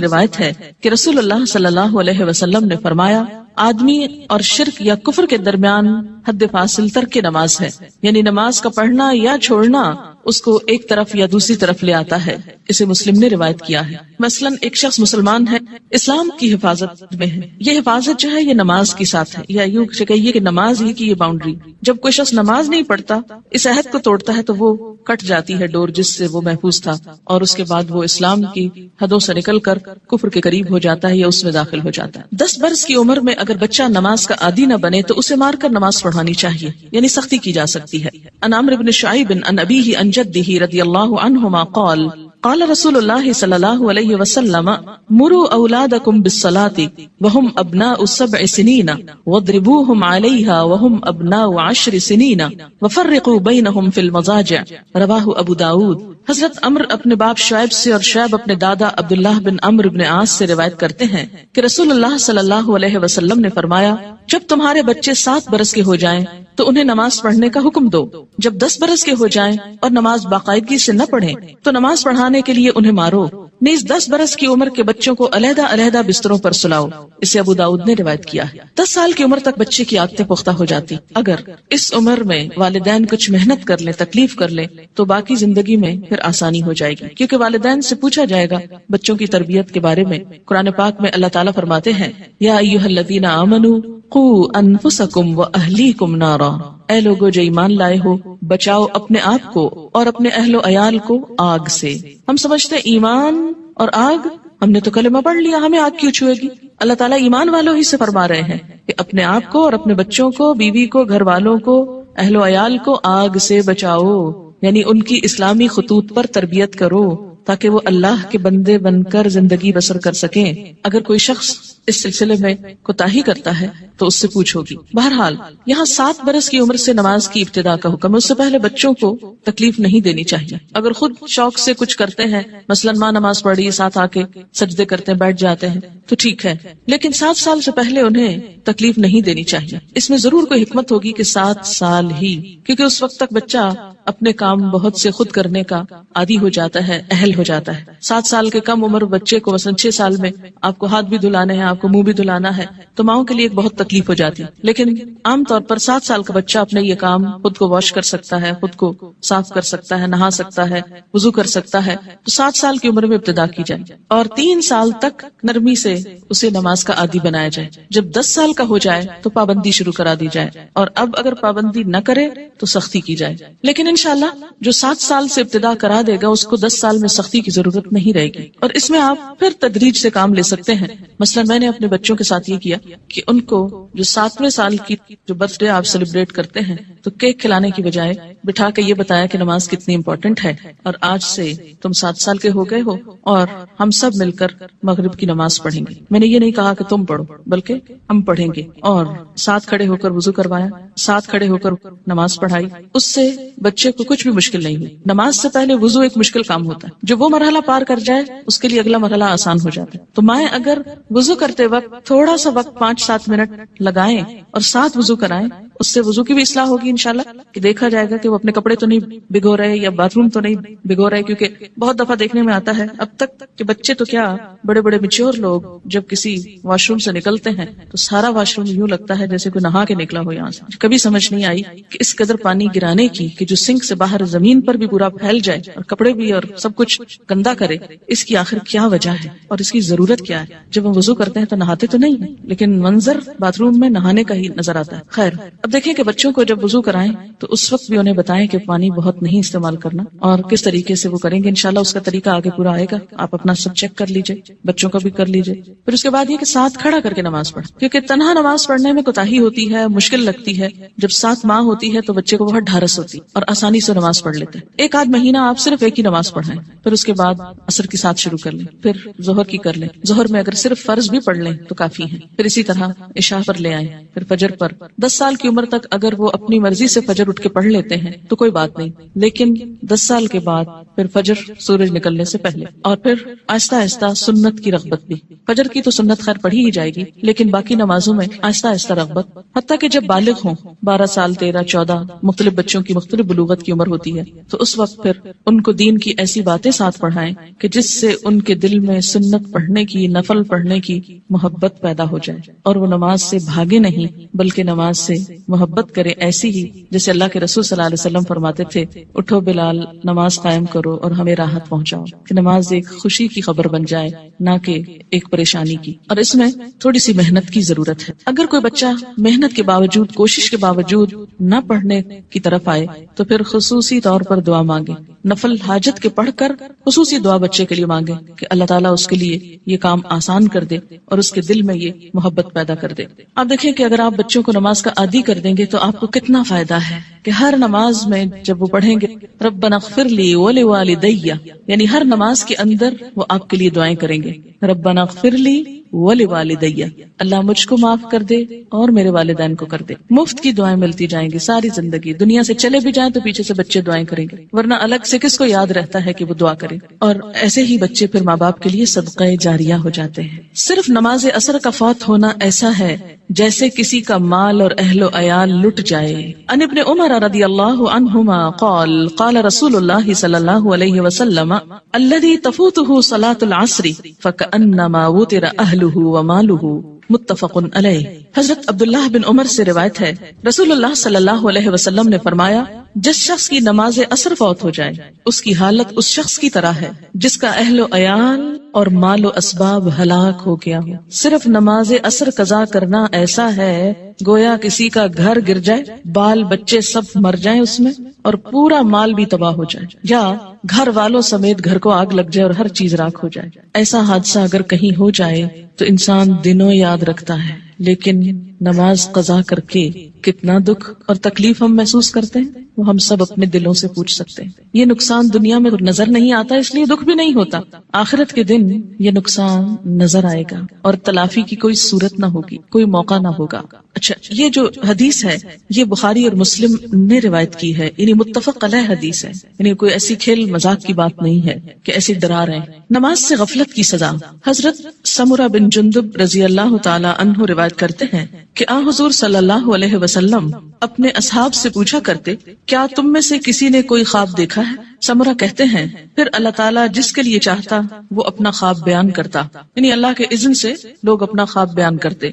S1: روایت ہے کہ رسول اللہ صلی اللہ علیہ وسلم نے فرمایا، آدمی اور شرک یا کفر کے درمیان حد فاصل ترک نماز ہے، یعنی نماز کا پڑھنا یا چھوڑنا اس کو ایک طرف یا دوسری طرف لے آتا ہے۔ اسے مسلم نے روایت کیا ہے۔ مثلا ایک شخص مسلمان ہے، اسلام کی حفاظت میں ہے، یہ حفاظت جو ہے یہ نماز کے ساتھ ہے، یا یوں کہیے کہ نماز ہی کی یہ باؤنڈری۔ جب کوئی شخص نماز نہیں پڑھتا، اس عہد کو توڑتا ہے، تو وہ کٹ جاتی ہے ڈور جس سے وہ محفوظ تھا، اور اس کے بعد وہ اسلام کی حدوں سے نکل کر کفر کے قریب ہو جاتا ہے یا اس میں داخل ہو جاتا ہے۔ 10 برس کی عمر میں اگر بچہ نماز کا عادی نہ بنے تو اسے مار کر نماز پڑھانی چاہیے، یعنی سختی کی جا سکتی ہے۔ عن عمرو بن شعیب عن ابیہ عن جدہ رضی اللہ عنہما قال قال رسول اللہ صلی اللہ علیہ وسلم مروا اولادکم بالصلاة وهم ابناء 7 سنین واضربوهم علیہا وهم ابناء 10 سنین وفرقوا بینہم فی المضاجع، رواہ ابو داود۔ حضرت عمر اپنے باپ شعیب سے اور شعیب اپنے دادا عبداللہ بن عمرو بن عاص سے روایت کرتے ہیں کہ رسول اللہ صلی اللہ علیہ وسلم نے فرمایا، جب تمہارے بچے 7 برس کے ہو جائیں تو انہیں نماز پڑھنے کا حکم دو، جب 10 برس کے ہو جائیں اور نماز باقاعدگی سے نہ پڑھیں تو نماز پڑھانے کے لیے انہیں مارو، نیز 10 برس کی عمر کے بچوں کو علیحدہ علیحدہ بستروں پر سلاؤ۔ اسے ابو داؤد نے روایت کیا ہے۔ 10 سال کی عمر تک بچے کی عادتیں پختہ ہو جاتی، اگر اس عمر میں والدین کچھ محنت کر لیں، تکلیف کر لیں، تو باقی زندگی میں پھر آسانی ہو جائے گی، کیونکہ والدین سے پوچھا جائے گا بچوں کی تربیت کے بارے میں۔ قرآن پاک میں اللہ تعالیٰ فرماتے ہیں، یا ایھا الذین آمنوا قوا انفسکم واہلیکم نارا، اے لوگو جو ایمان لائے ہو، بچاؤ اپنے آپ کو اور اپنے اہل و عیال کو آگ سے۔ ہم سمجھتے ہیں ایمان اور آگ، ہم نے تو کلمہ پڑھ لیا، ہمیں آگ کیوں چھوئے گی؟ اللہ تعالیٰ ایمان والوں ہی سے فرما رہے ہیں کہ اپنے آپ کو اور اپنے بچوں کو، بیوی کو، گھر والوں کو، اہل و عیال کو آگ سے بچاؤ، یعنی ان کی اسلامی خطوط پر تربیت کرو تاکہ وہ اللہ کے بندے بن کر زندگی بسر کر سکیں۔ اگر کوئی شخص اس سلسلے میں کوتاہی کرتا ہے تو اس سے پوچھ ہوگی۔ بہرحال یہاں 7 برس کی عمر سے نماز کی ابتدا کا حکم ہے، اس سے پہلے بچوں کو تکلیف نہیں دینی چاہیے۔ اگر خود شوق سے کچھ کرتے ہیں، مثلا ماں نماز پڑھی، ساتھ آ کے سجدے کرتے ہیں، بیٹھ جاتے ہیں، تو ٹھیک ہے، لیکن 7 سال سے پہلے انہیں تکلیف نہیں دینی چاہیے۔ اس میں ضرور کوئی حکمت ہوگی کہ 7 سال ہی، کیونکہ اس وقت تک بچہ اپنے کام بہت سے خود کرنے کا عادی ہو جاتا ہے، اہل ہو جاتا ہے۔ 7 سال کے کم عمر بچے کو مثلا 6 سال میں آپ کو ہاتھ بھی دھلانے ہیں، آپ کو منہ بھی دھلانا ہے، تو ماؤں کے لیے ایک بہت تکلیف ہو جاتی ہے۔ لیکن عام طور پر 7 سال کا بچہ اپنے یہ کام خود کو واش کر سکتا ہے، خود کو صاف کر سکتا ہے، نہا سکتا ہے، وضو کر سکتا ہے، تو 7 سال کی عمر میں ابتدا کی جائے اور 3 سال تک نرمی سے اسے نماز کا عادی بنایا جائے۔ جب 10 سال کا ہو جائے تو پابندی شروع کرا دی جائے، اور اب اگر پابندی نہ کرے تو سختی کی جائے۔ لیکن انشاءاللہ جو 7 سال سے ابتدا کرا دے گا اس کو 10 سال میں سختی کی ضرورت نہیں رہے گی، اور اس میں آپ پھر تدریج سے کام لے سکتے ہیں۔ مثلا میں نے اپنے بچوں کے ساتھ یہ کیا کہ ان کو جو 7ویں سال کی جو برتھ ڈے آپ سیلیبریٹ کرتے ہیں تو کیک کھلانے کی بجائے بٹھا کے یہ بتایا کہ نماز کتنی امپورٹنٹ ہے، اور آج سے تم 7 سال کے ہو گئے ہو اور ہم سب مل کر مغرب کی نماز پڑھیں گے۔ میں نے یہ نہیں کہا کہ تم پڑھو، بلکہ ہم پڑھیں گے، اور ساتھ کھڑے ہو کر وضو کروایا، ساتھ کھڑے ہو کر نماز پڑھائی۔ اس سے بچے کو کچھ بھی مشکل نہیں ہوئی۔ نماز سے پہلے وضو ایک مشکل کام ہوتا ہے، جو وہ مرحلہ پار کر جائے اس کے لیے اگلا مرحلہ آسان ہو جاتا ہے۔ تو مائیں اگر وضو کرتے وقت تھوڑا سا وقت 5-7 منٹ لگائیں اور ساتھ وضو کرائیں، اس سے وضو کی بھی اصلاح ہوگی انشاءاللہ، کہ دیکھا جائے گا کہ وہ اپنے کپڑے تو نہیں بھگو رہے یا باتھ روم تو نہیں بھگو رہے، کیونکہ بہت دفعہ دیکھنے میں آتا ہے اب تک کہ بچے تو کیا، بڑے بڑے میچور لوگ جب کسی واش روم سے نکلتے ہیں تو سارا واش روم یوں لگتا ہے جیسے کوئی نہا کے نکلا ہو یہاں سے۔ کبھی سمجھ نہیں آئی کہ اس قدر پانی گرانے کی کہ جو سنک سے باہر زمین پر بھی پورا پھیل جائے اور کپڑے بھی اور سب کچھ گندا کرے، اس کی آخر کیا وجہ ہے اور اس کی ضرورت کیا ہے؟ جب ہم وضو کرتے ہیں تو نہاتے تو نہیں ہیں، لیکن منظر باتھ روم میں نہانے کا ہی نظر آتا ہے۔ خیر، اب دیکھیں کہ بچوں کو جب وضو کرائیں تو اس وقت بھی انہیں بتائیں کہ پانی بہت نہیں استعمال کرنا، اور کس طریقے سے وہ کریں گے انشاءاللہ اس کا طریقہ آگے پورا آئے گا، آپ اپنا سب چیک کر لیجئے، بچوں کا بھی کر لیجئے۔ پھر اس کے بعد یہ کہ ساتھ کھڑا کر کے نماز پڑھیں، کیونکہ تنہا نماز پڑھنے میں کوتاہی ہوتی ہے، مشکل لگتی ہے۔ جب ساتھ ماں ہوتی ہے تو بچے کو بہت ڈھارس ہوتی اور آسانی سے نماز پڑھ لیتے ہیں۔ 1 آدھ مہینہ آپ صرف ایک ہی نماز پڑھائیں، پھر اس کے بعد عصر کی ساتھ شروع کر لیں، پھر ظہر کی کر لیں، ظہر میں اگر صرف فرض بھی پڑھ لیں تو کافی ہے، پھر اسی طرح عشاء پر لے آئیں، پھر فجر پر۔ 10 سال کی عمر تک اگر وہ اپنی مرضی سے فجر اٹھ کے پڑھ لیتے ہیں تو کوئی بات نہیں، لیکن 10 سال کے بعد پھر فجر سورج نکلنے سے پہلے، اور پھر آہستہ آہستہ سنت کی رغبت بھی۔ فجر کی تو سنت خیر پڑھی ہی جائے گی، لیکن باقی نمازوں میں آہستہ آہستہ رغبت، حتیٰ کہ جب بالغ ہوں 12 سال 13 14 مختلف بچوں کی مختلف بلوغت کی عمر ہوتی ہے، تو اس وقت پھر ان کو دین کی ایسی باتیں ساتھ پڑھائیں کہ جس سے ان کے دل میں سنت پڑھنے کی، نفل پڑھنے کی محبت پیدا ہو جائے، اور وہ نماز سے بھاگے نہیں بلکہ نماز سے محبت کرے، ایسی ہی جیسے اللہ کے رسول صلی اللہ علیہ وسلم فرماتے تھے، اٹھو بلال نماز قائم کرو اور ہمیں راحت پہنچاؤ، کہ نماز ایک خوشی کی خبر بن جائے نہ کہ ایک پریشانی کی۔ اور اس میں تھوڑی سی محنت کی ضرورت ہے۔ اگر کوئی بچہ محنت کے باوجود، کوشش کے باوجود نہ پڑھنے کی طرف آئے تو پھر خصوصی طور پر دعا مانگے، نفل حاجت کے پڑھ کر خصوصی دعا بچے کے لیے مانگے کہ اللہ تعالیٰ اس کے لیے یہ کام آسان کر دے اور اس کے دل میں یہ محبت پیدا کر دے۔ آپ دیکھیں کہ اگر آپ بچوں کو نماز کا عادی کر دیں گے تو آپ کو کتنا فائدہ ہے کہ ہر نماز میں جب وہ پڑھیں گے ربنا اغفر لی ولوالدی، یعنی ہر نماز کے اندر وہ آپ کے لیے دعائیں کریں گے، ربنا اغفر لی ولوالدی، اللہ مجھ کو معاف کر دے اور میرے والدین کو کر دے۔ مفت کی دعائیں ملتی جائیں گی ساری زندگی، دنیا سے چلے بھی جائیں تو پیچھے سے بچے دعائیں کریں گے، ورنہ الگ سے کس کو یاد رہتا ہے کہ وہ دعا کرے۔ اور ایسے ہی بچے پھر ماں باپ کے لیے صدقہ جاریہ ہو جاتے ہیں۔ صرف نماز اثر کا فوت ہونا ایسا ہے جیسے کسی کا مال اور اہل و عیال لٹ جائے۔ ان ابن عمر رضی اللہ عنہما قال قال رسول اللہ صلی اللہ علیہ وسلم الذي تفوته صلاة العصر فكأنما وتر اہلہ ومالہ، متفق علیہ۔ حضرت عبداللہ بن عمر سے روایت ہے، رسول اللہ صلی اللہ علیہ وسلم نے فرمایا، جس شخص کی نماز عصر فوت ہو جائے اس کی حالت اس شخص کی طرح ہے جس کا اہل و عیال اور مال و اسباب ہلاک ہو گیا ہو۔ صرف نماز عصر قضا کرنا ایسا ہے گویا کسی کا گھر گر جائے، بال بچے سب مر جائیں اس میں، اور پورا مال بھی تباہ ہو جائے، یا گھر والوں سمیت گھر کو آگ لگ جائے اور ہر چیز راکھ ہو جائے۔ ایسا حادثہ اگر کہیں ہو جائے تو انسان دنوں یاد رکھتا ہے، لیکن نماز قضا کر کے کتنا دکھ اور تکلیف ہم محسوس کرتے ہیں وہ ہم سب اپنے دلوں سے پوچھ سکتے ہیں۔ یہ نقصان دنیا میں نظر نہیں آتا اس لیے دکھ بھی نہیں ہوتا، آخرت کے دن یہ نقصان نظر آئے گا اور تلافی کی کوئی صورت نہ ہوگی، کوئی موقع نہ ہوگا۔ اچھا، یہ جو حدیث ہے یہ بخاری اور مسلم نے روایت کی ہے، یعنی متفق علیہ حدیث ہے، یعنی کوئی ایسی کھیل مذاق کی بات نہیں ہے کہ ایسی ڈرا رہے ہیں۔ نماز سے غفلت کی سزا، حضرت سمرہ بن جندب رضی اللہ تعالی عنہ روایت کرتے ہیں کہ آن حضور صلی اللہ علیہ وسلم اپنے اصحاب سے پوچھا کرتے، کیا تم میں سے کسی نے کوئی خواب دیکھا ہے؟ سمرہ کہتے ہیں پھر اللہ تعالیٰ جس کے لیے چاہتا وہ اپنا خواب بیان کرتا، یعنی اللہ کے اذن سے لوگ اپنا خواب بیان کرتے۔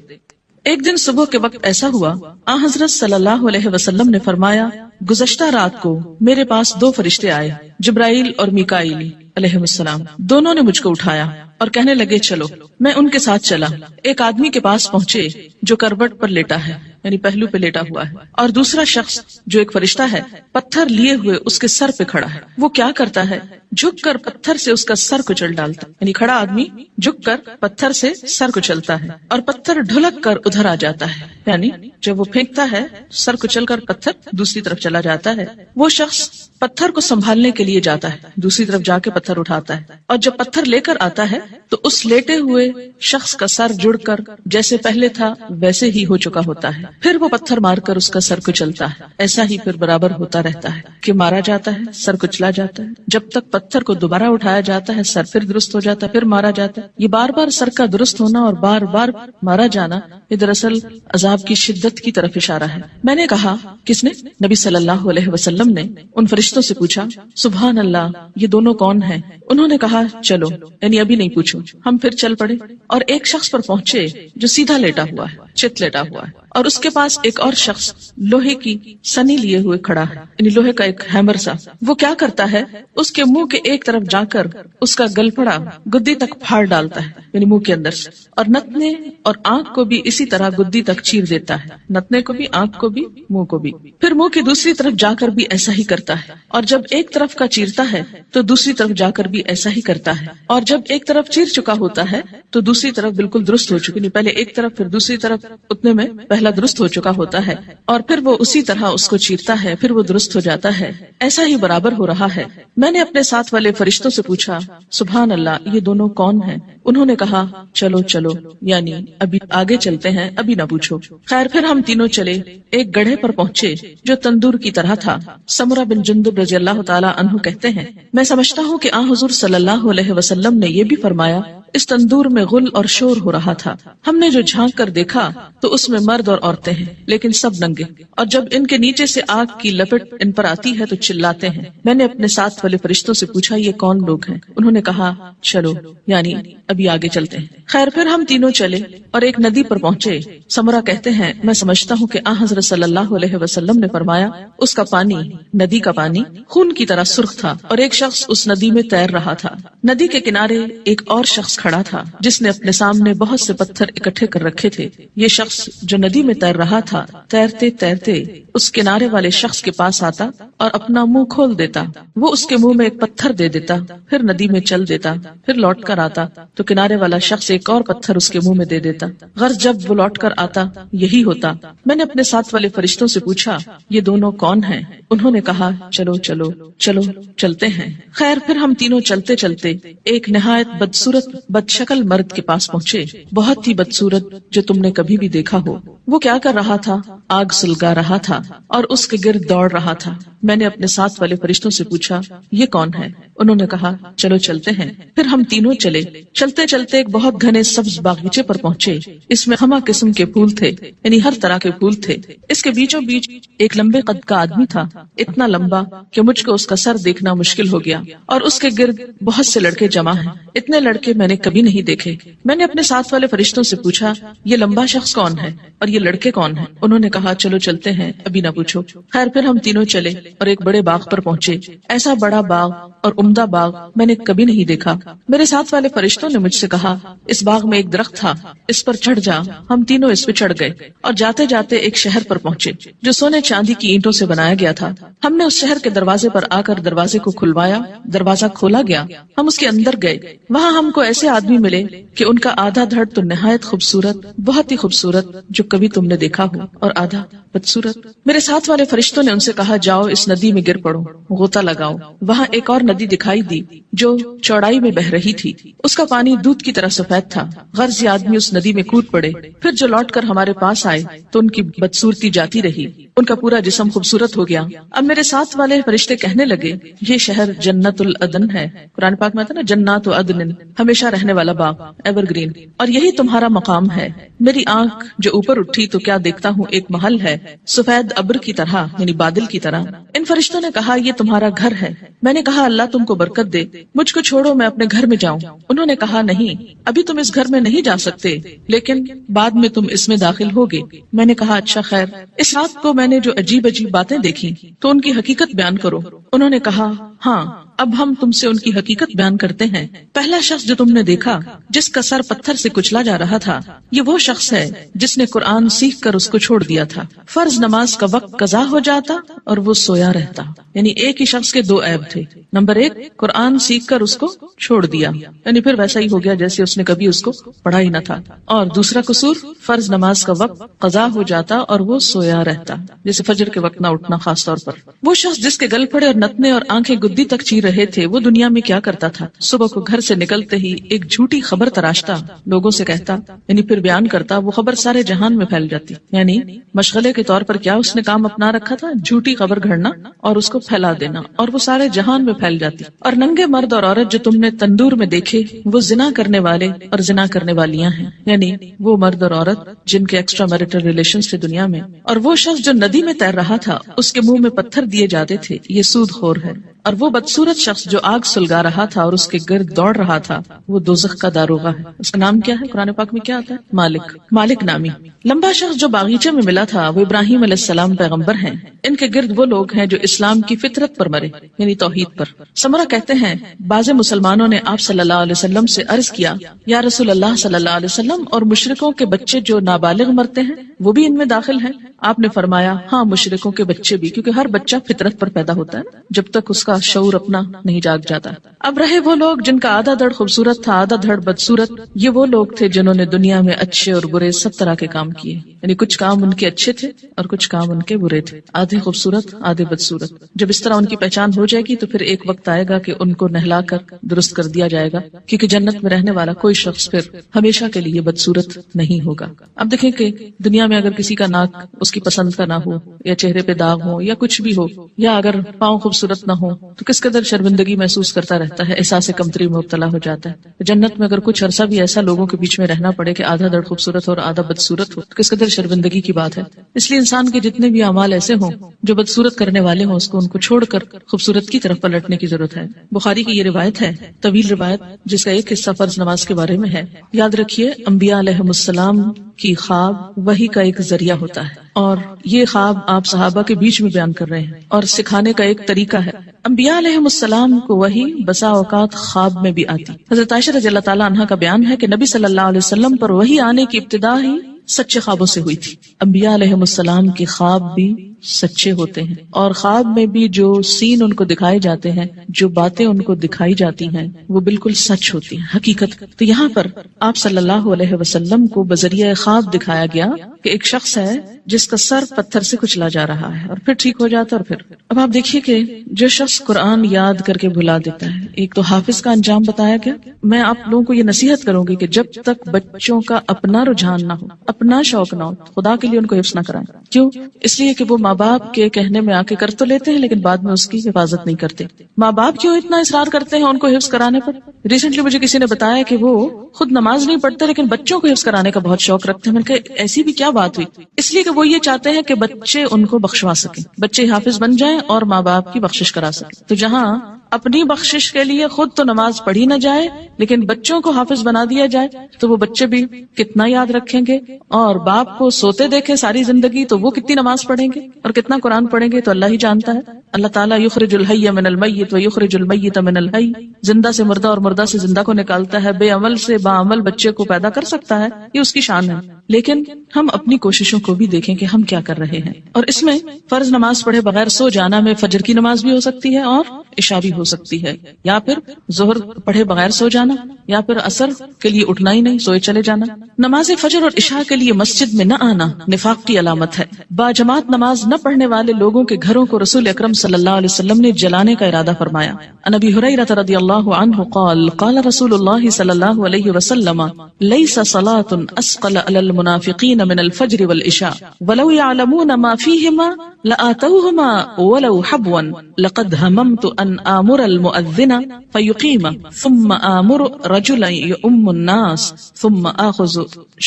S1: ایک دن صبح کے وقت ایسا ہوا، آن حضرت صلی اللہ علیہ وسلم نے فرمایا، گزشتہ رات کو میرے پاس 2 فرشتے آئے، جبرائیل اور میکائیل علیہ السلام، دونوں نے مجھ کو اٹھایا اور کہنے لگے چلو۔ میں ان کے ساتھ چلا، ایک آدمی کے پاس پہنچے جو کروٹ پر لیٹا ہے، یعنی پہلو پہ لیٹا ہوا ہے، اور دوسرا شخص جو ایک فرشتہ ہے پتھر لیے ہوئے اس کے سر پہ کھڑا ہے۔ وہ کیا کرتا ہے؟ جھک کر پتھر سے اس کا سر کچل ڈالتا ہے، یعنی کھڑا آدمی جھک کر پتھر سے سر کچلتا ہے اور پتھر ڈھلک کر ادھر آ جاتا ہے، یعنی جب وہ پھینکتا ہے سر کچل کر پتھر دوسری طرف چلا جاتا ہے۔ وہ شخص پتھر کو سنبھالنے کے لیے جاتا ہے، دوسری طرف جا کے پتھر اٹھاتا ہے، اور جب پتھر لے کر آتا ہے تو اس لیٹے ہوئے شخص کا سر جڑ کر جیسے پہلے تھا ویسے ہی ہو چکا ہوتا ہے۔ پھر وہ پتھر مار کر اس کا سر کچلتا ہے، ایسا ہی پھر برابر ہوتا رہتا ہے کہ مارا جاتا ہے، سر کچلا جاتا ہے، جب تک پتھر کو دوبارہ اٹھایا جاتا ہے سر پھر درست ہو جاتا ہے، پھر مارا جاتا ہے۔ یہ بار بار سر کا درست ہونا اور بار بار مارا جانا یہ دراصل عذاب کی شدت کی طرف اشارہ ہے۔ میں نے کہا، کس نے؟ نبی صلی اللہ علیہ وسلم نے ان فرشتوں سے پوچھا، سبحان اللہ، یہ دونوں کون ہیں؟ انہوں نے کہا چلو، یعنی ابھی نہیں پوچھو۔ ہم پھر چل پڑے اور ایک شخص پر پہنچے جو سیدھا لیٹا ہوا ہے، چت لیٹا ہوا ہے، اور اس کے پاس ایک اور شخص لوہے کی سنی لیے ہوئے کھڑا ہے، یعنی لوہے کا ایک ہیمر سا۔ وہ کیا کرتا ہے؟ اس کے منہ کے ایک طرف جا کر اس کا گلپڑا گدی تک پھاڑ ڈالتا ہے، یعنی منہ کے اندر سے، اور نتنے اور آنکھ کو بھی اسی طرح گدی تک چیر دیتا ہے، نتنے کو بھی، آنکھ کو بھی، منہ کو بھی۔ پھر منہ کی دوسری طرف جا کر بھی ایسا ہی کرتا ہے، اور جب ایک طرف کا چیرتا ہے تو دوسری طرف جا کر بھی ایسا ہی کرتا ہے، اور جب ایک طرف چیر چکا ہوتا ہے تو دوسری طرف بالکل درست ہو چکی، نہیں پہلے ایک طرف پھر دوسری طرف اتنے میں پہلا درست ہو چکا ہوتا ہے اور پھر وہ اسی طرح اس کو چیرتا ہے، پھر وہ درست ہو جاتا ہے، ایسا ہی برابر ہو رہا ہے۔ میں نے اپنے ساتھ والے فرشتوں سے پوچھا سبحان اللہ، یہ دونوں کون ہیں؟ انہوں نے کہا چلو چلو، یعنی ابھی آگے چلتے ہیں، ابھی نہ پوچھو۔ خیر پھر ہم تینوں چلے، ایک گڑھے پر پہنچے جو تندور کی طرح تھا۔ سمرہ بن جندب رضی اللہ تعالی عنہ کہتے ہیں میں سمجھتا ہوں کہ حضور صلی اللہ علیہ وسلم نے یہ بھی فرمایا اس تندور میں غل اور شور ہو رہا تھا۔ ہم نے جو جھانک کر دیکھا تو اس میں مرد اور عورتیں ہیں، لیکن سب ننگے، اور جب ان کے نیچے سے آگ کی لپٹ ان پر آتی ہے تو چلاتے ہیں۔ میں نے اپنے ساتھ والے فرشتوں سے پوچھا یہ کون لوگ ہیں؟ انہوں نے کہا چلو، یعنی ابھی آگے چلتے ہیں۔ خیر پھر ہم تینوں چلے اور ایک ندی پر پہنچے۔ سمرہ کہتے ہیں میں سمجھتا ہوں کہ حضرت صلی اللہ علیہ وسلم نے فرمایا اس کا پانی، ندی کا پانی خون کی طرح سرخ تھا اور ایک شخص اس ندی میں تیر رہا تھا۔ ندی کے کنارے ایک اور شخص کھڑا تھا جس نے اپنے سامنے بہت سے پتھر اکٹھے کر رکھے تھے۔ یہ شخص جو ندی میں تیر رہا تھا تیرتے تیرتے اس کنارے والے شخص کے پاس آتا اور اپنا منہ کھول دیتا، وہ اس کے منہ میں ایک پتھر دے دیتا، پھر ندی میں چل دیتا، پھر لوٹ کر آتا تو کنارے والا شخص ایک اور پتھر اس کے منہ میں دے دیتا۔ غرض جب وہ لوٹ کر آتا یہی ہوتا۔ میں نے اپنے ساتھ والے فرشتوں سے پوچھا یہ دونوں کون ہیں؟ انہوں نے کہا چلو چلو چلو چلتے ہیں۔ خیر پھر ہم تینوں چلتے چلتے ایک نہایت بدصورت بد شکل مرد کے پاس پہنچے، بہت ہی بدصورت جو تم نے کبھی بھی دیکھا ہو۔ وہ کیا کر رہا تھا؟ آگ سلگا رہا تھا اور اس کے گرد دوڑ رہا تھا۔ میں نے اپنے ساتھ والے فرشتوں سے پوچھا یہ کون ہے؟ انہوں نے کہا چلو چلتے ہیں۔ پھر ہم تینوں چلے، چلتے چلتے ایک بہت گھنے سبز باغیچے پر پہنچے۔ اس میں ہمہ قسم کے پھول تھے، یعنی ہر طرح کے پھول تھے۔ اس کے بیچوں بیچ ایک لمبے قد کا آدمی تھا، اتنا لمبا کہ مجھ کو اس کا سر دیکھنا مشکل ہو گیا، اور اس کے گرد بہت سے لڑکے جمع ہیں۔ اتنے لڑکے میں نے کبھی نہیں دیکھے۔ میں نے اپنے ساتھ والے فرشتوں سے پوچھا یہ لمبا شخص کون ہے اور یہ لڑکے کون ہیں؟ انہوں نے کہا چلو چلتے ہیں، ابھی نہ پوچھو۔ خیر پھر ہم تینوں چلے اور ایک بڑے باغ پر پہنچے۔ ایسا بڑا باغ اور عمدہ باغ میں نے کبھی نہیں دیکھا۔ میرے ساتھ والے فرشتوں نے مجھ سے کہا اس باغ میں ایک درخت تھا، اس پر چڑھ جا۔ ہم تینوں اس پہ چڑھ گئے اور جاتے جاتے ایک شہر پر پہنچے جو سونے چاندی کی اینٹوں سے بنایا گیا تھا۔ ہم نے اس شہر کے دروازے پر آ کر دروازے کو کھلوایا، دروازہ کھولا گیا، ہم اس کے اندر گئے۔ وہاں ہم کو ایسے آدمی ملے کہ ان کا آدھا دھڑ تو نہایت خوبصورت، بہت ہی خوبصورت جو کبھی تم نے دیکھا ہو، اور آدھا بدصورت۔ میرے ساتھ والے فرشتوں نے ان سے کہا جاؤ اس ندی میں گر پڑو، غوطہ لگاؤ۔ وہاں ایک اور ندی دکھائی دی جو چوڑائی میں بہ رہی تھی، اس کا پانی دودھ کی طرح سفید تھا۔ غرض یہ آدمی اس ندی میں کود پڑے، پھر جو لوٹ کر ہمارے پاس آئے تو ان کی بدصورتی جاتی رہی، ان کا پورا جسم خوبصورت ہو گیا۔ اب میرے ساتھ والے فرشتے کہنے لگے یہ شہر جنت العدن ہے، قرآن پاک میں آتا نا جنات عدن، ہمیشہ رہنے والا باغ، ایور گرین، اور یہی تمہارا مقام ہے۔ میری آنکھ جو اوپر اٹھی تو کیا دیکھتا ہوں ایک محل ہے سفید ابر کی طرح، یعنی بادل کی طرح۔ ان فرشتوں نے کہا یہ تمہارا گھر ہے۔ میں نے کہا اللہ تم کو برکت دے، مجھ کو چھوڑو میں اپنے گھر میں جاؤں۔ انہوں نے کہا نہیں، ابھی تم اس گھر میں نہیں جا سکتے، لیکن بعد میں تم اس میں داخل ہوگے۔ میں نے کہا اچھا خیر۔ اس رات کو میں نے جو عجیب عجیب باتیں دیکھی تو ان کی حقیقت بیان کرو۔ انہوں نے کہا ہاں، اب ہم تم سے ان کی حقیقت بیان کرتے ہیں۔ پہلا شخص جو تم نے دیکھا جس کا سر پتھر سے کچلا جا رہا تھا، یہ وہ شخص ہے جس نے قرآن سیکھ کر اس کو چھوڑ دیا تھا۔ فرض نماز کا وقت قضا ہو جاتا اور وہ سویا رہتا، یعنی ایک ہی شخص کے دو عیب تھے۔ نمبر ایک، قرآن سیکھ کر اس کو چھوڑ دیا، یعنی پھر ویسا ہی ہو گیا جیسے اس نے کبھی اس کو پڑھا ہی نہ تھا۔ اور دوسرا قصور، فرض نماز کا وقت قضا ہو جاتا اور وہ سویا رہتا، جیسے فجر کے وقت نہ اٹھنا خاص طور پر۔ وہ شخص جس کے گل پھڑے اور نتنے اور آنکھیں گدی تک چیر رہے تھے، وہ دنیا میں کیا کرتا تھا؟ صبح کو گھر سے نکلتے ہی ایک جھوٹی خبر تراشتا، لوگوں سے کہتا، یعنی پھر بیان کرتا، وہ خبر سارے جہان میں پھیل جاتی۔ یعنی مشغلے کے طور پر کیا اس نے کام اپنا رکھا تھا؟ جھوٹی خبر گھڑنا اور اس کو پھیلا دینا، اور وہ سارے جہان میں پھیل جاتی۔ اور ننگے مرد اور عورت جو تم نے تندور میں دیکھے وہ زنا کرنے والے اور زنا کرنے والیاں ہیں، یعنی وہ مرد اور عورت جن کے ایکسٹرا میرٹل ریلیشنز تھے دنیا میں۔ اور وہ شخص جو ندی میں تیر رہا تھا اس کے منہ میں پتھر دیے جاتے تھے، یہ سود خور ہے۔ اور وہ بدصورت شخص جو آگ سلگا رہا تھا اور اس کے گرد دوڑ رہا تھا، وہ دوزخ کا داروغہ ہے۔ اس کا نام کیا ہے؟ قرآن پاک میں کیا آتا ہے؟ مالک، مالک نامی۔ لمبا شخص جو باغیچے میں ملا تھا وہ ابراہیم علیہ السلام پیغمبر ہیں۔ ان کے گرد وہ لوگ ہیں جو اسلام کی فطرت پر مرے، یعنی توحید پر۔ سمرہ کہتے ہیں بعض مسلمانوں نے آپ صلی اللہ علیہ وسلم سے عرض کیا یا رسول اللہ صلی اللہ علیہ وسلم، اور مشرکوں کے بچے جو نابالغ مرتے ہیں وہ بھی ان میں داخل ہیں؟ آپ نے فرمایا ہاں مشرکوں کے بچے بھی، کیونکہ ہر بچہ فطرت پر پیدا ہوتا ہے جب تک اس کا شعور اپنا نہیں جاگ جاتا۔ اب رہے وہ لوگ جن کا آدھا دھڑ خوبصورت تھا آدھا دھڑ بدصورت، یہ وہ لوگ تھے جنہوں نے دنیا میں اچھے اور برے سب طرح کے کام کیے، یعنی کچھ کام ان کے اچھے تھے اور کچھ کام ان کے برے تھے، آدھے خوبصورت آدھے بدصورت۔ جب اس طرح ان کی پہچان ہو جائے گی تو پھر ایک وقت آئے گا کہ ان کو نہلا کر درست کر دیا جائے گا، کیونکہ جنت میں رہنے والا کوئی شخص پھر ہمیشہ کے لیے بدصورت نہیں ہوگا۔ اب دیکھیں کہ دنیا میں اگر کسی کا ناک اس کی پسند کا نہ ہو، یا چہرے پہ داغ ہو، یا کچھ بھی ہو، یا اگر پاؤں خوبصورت نہ ہو، تو کس قدر شرمندگی محسوس کرتا رہتا ہے، احساس کمتری میں مبتلا ہو جاتا ہے۔ جنت میں اگر کچھ عرصہ بھی ایسا لوگوں کے بیچ میں رہنا پڑے کہ آدھا دھڑ خوبصورت ہو اور آدھا بدصورت ہو، تو کس قدر شرمندگی کی بات ہے۔ اس لیے انسان کے جتنے بھی اعمال ایسے ہوں جو بدصورت کرنے والے ہوں، اس کو ان کو چھوڑ کر خوبصورت کی طرف پلٹنے کی ضرورت ہے۔ بخاری کی یہ روایت ہے، طویل روایت، جس کا ایک حصہ فرض نماز کے بارے میں ہے۔ یاد رکھیے انبیاء علیہ السلام کی خواب وحی کا ایک ذریعہ ہوتا ہے، اور یہ خواب آپ صحابہ کے بیچ میں بیان کر رہے ہیں اور سکھانے کا ایک طریقہ ہے۔ انبیاء علیہ السلام کو وحی بسا اوقات خواب میں بھی آتی۔ حضرت عائشہ رضی اللہ تعالیٰ عنہا کا بیان ہے کہ نبی صلی اللہ علیہ وسلم پر وحی آنے کی ابتدا ہی سچے خوابوں سے ہوئی تھی۔ انبیاء علیہ السلام کے خواب بھی سچے ہوتے ہیں، اور خواب میں بھی جو سین ان کو دکھائے جاتے ہیں، جو باتیں ان کو دکھائی جاتی ہیں، وہ بالکل سچ ہوتی ہیں، حقیقت۔ تو یہاں پر آپ صلی اللہ علیہ وسلم کو بذریعہ خواب دکھایا گیا کہ ایک شخص ہے جس کا سر پتھر سے کچلا جا رہا ہے اور پھر ٹھیک ہو جاتا ہے۔ اور پھر اب آپ دیکھیے کہ جو شخص قرآن یاد کر کے بھلا دیتا ہے، ایک تو حافظ کا انجام بتایا گیا۔ میں آپ لوگوں کو یہ نصیحت کروں گی کہ جب تک بچوں کا اپنا رجحان نہ ہو، اپنا شوق نہ ہو، خدا کے لیے ان کو حفظ نہ کرائیں۔ کیوں؟ اس لیے کہ وہ ماں باپ کے کہنے میں آ کے کر تو لیتے ہیں لیکن بعد میں اس کی حفاظت نہیں کرتے۔ ماں باپ کیوں اتنا اصرار کرتے ہیں ان کو حفظ کرانے پر؟ ریسنٹلی مجھے کسی نے بتایا کہ وہ خود نماز نہیں پڑھتے لیکن بچوں کو حفظ کرانے کا بہت شوق رکھتے ہیں۔ میں نے کہا ایسی بھی کیا بات ہوئی؟ اس لیے کہ وہ یہ چاہتے ہیں کہ بچے ان کو بخشوا سکیں، بچے حافظ بن جائیں اور ماں باپ کی بخشش کرا سکیں۔ تو جہاں اپنی بخشش کے لیے خود تو نماز پڑھی نہ جائے لیکن بچوں کو حافظ بنا دیا جائے تو وہ بچے بھی کتنا یاد رکھیں گے، اور باپ کو سوتے دیکھے ساری زندگی تو وہ کتنی نماز پڑھیں گے اور کتنا قرآن پڑھیں گے تو اللہ ہی جانتا ہے۔ اللہ تعالیٰ یخرج الحی من المیت و یخرج المیت من الحی، زندہ سے مردہ اور مردہ سے زندہ کو نکالتا ہے، بے عمل سے باعمل بچے کو پیدا کر سکتا ہے، یہ اس کی شان ہے۔ لیکن ہم اپنی کوششوں کو بھی دیکھیں کہ ہم کیا کر رہے ہیں، اور اس میں فرض نماز پڑھے بغیر سو جانا میں فجر کی نماز بھی ہو سکتی ہے اور عشاء بھی ہو سکتی ہے، یا پھر ظہر پڑھے بغیر سو جانا، یا پھر عصر کے لیے اٹھنا ہی نہیں، سوئے چلے جانا۔ نماز فجر اور عشاء کے لیے مسجد میں نہ آنا نفاق کی علامت ہے۔ باجماعت نماز نہ پڑھنے والے لوگوں کے گھروں کو رسول اکرم صلی اللہ علیہ وسلم نے جلانے کا ارادہ فرمایا۔ عن ابی ہریرہ رضی اللہ عنہ قال قال رسول اللہ صلی اللہ علیہ وسلم لیس صلاة اسقل علی المنافقین من الفجر والعشاء ولو يعلمون ما فيهما لآتوهما ولو حبوا لقد هممت ان آمر المؤذن فيقيم ثم آمر رجلا يؤم الناس ثم آخذ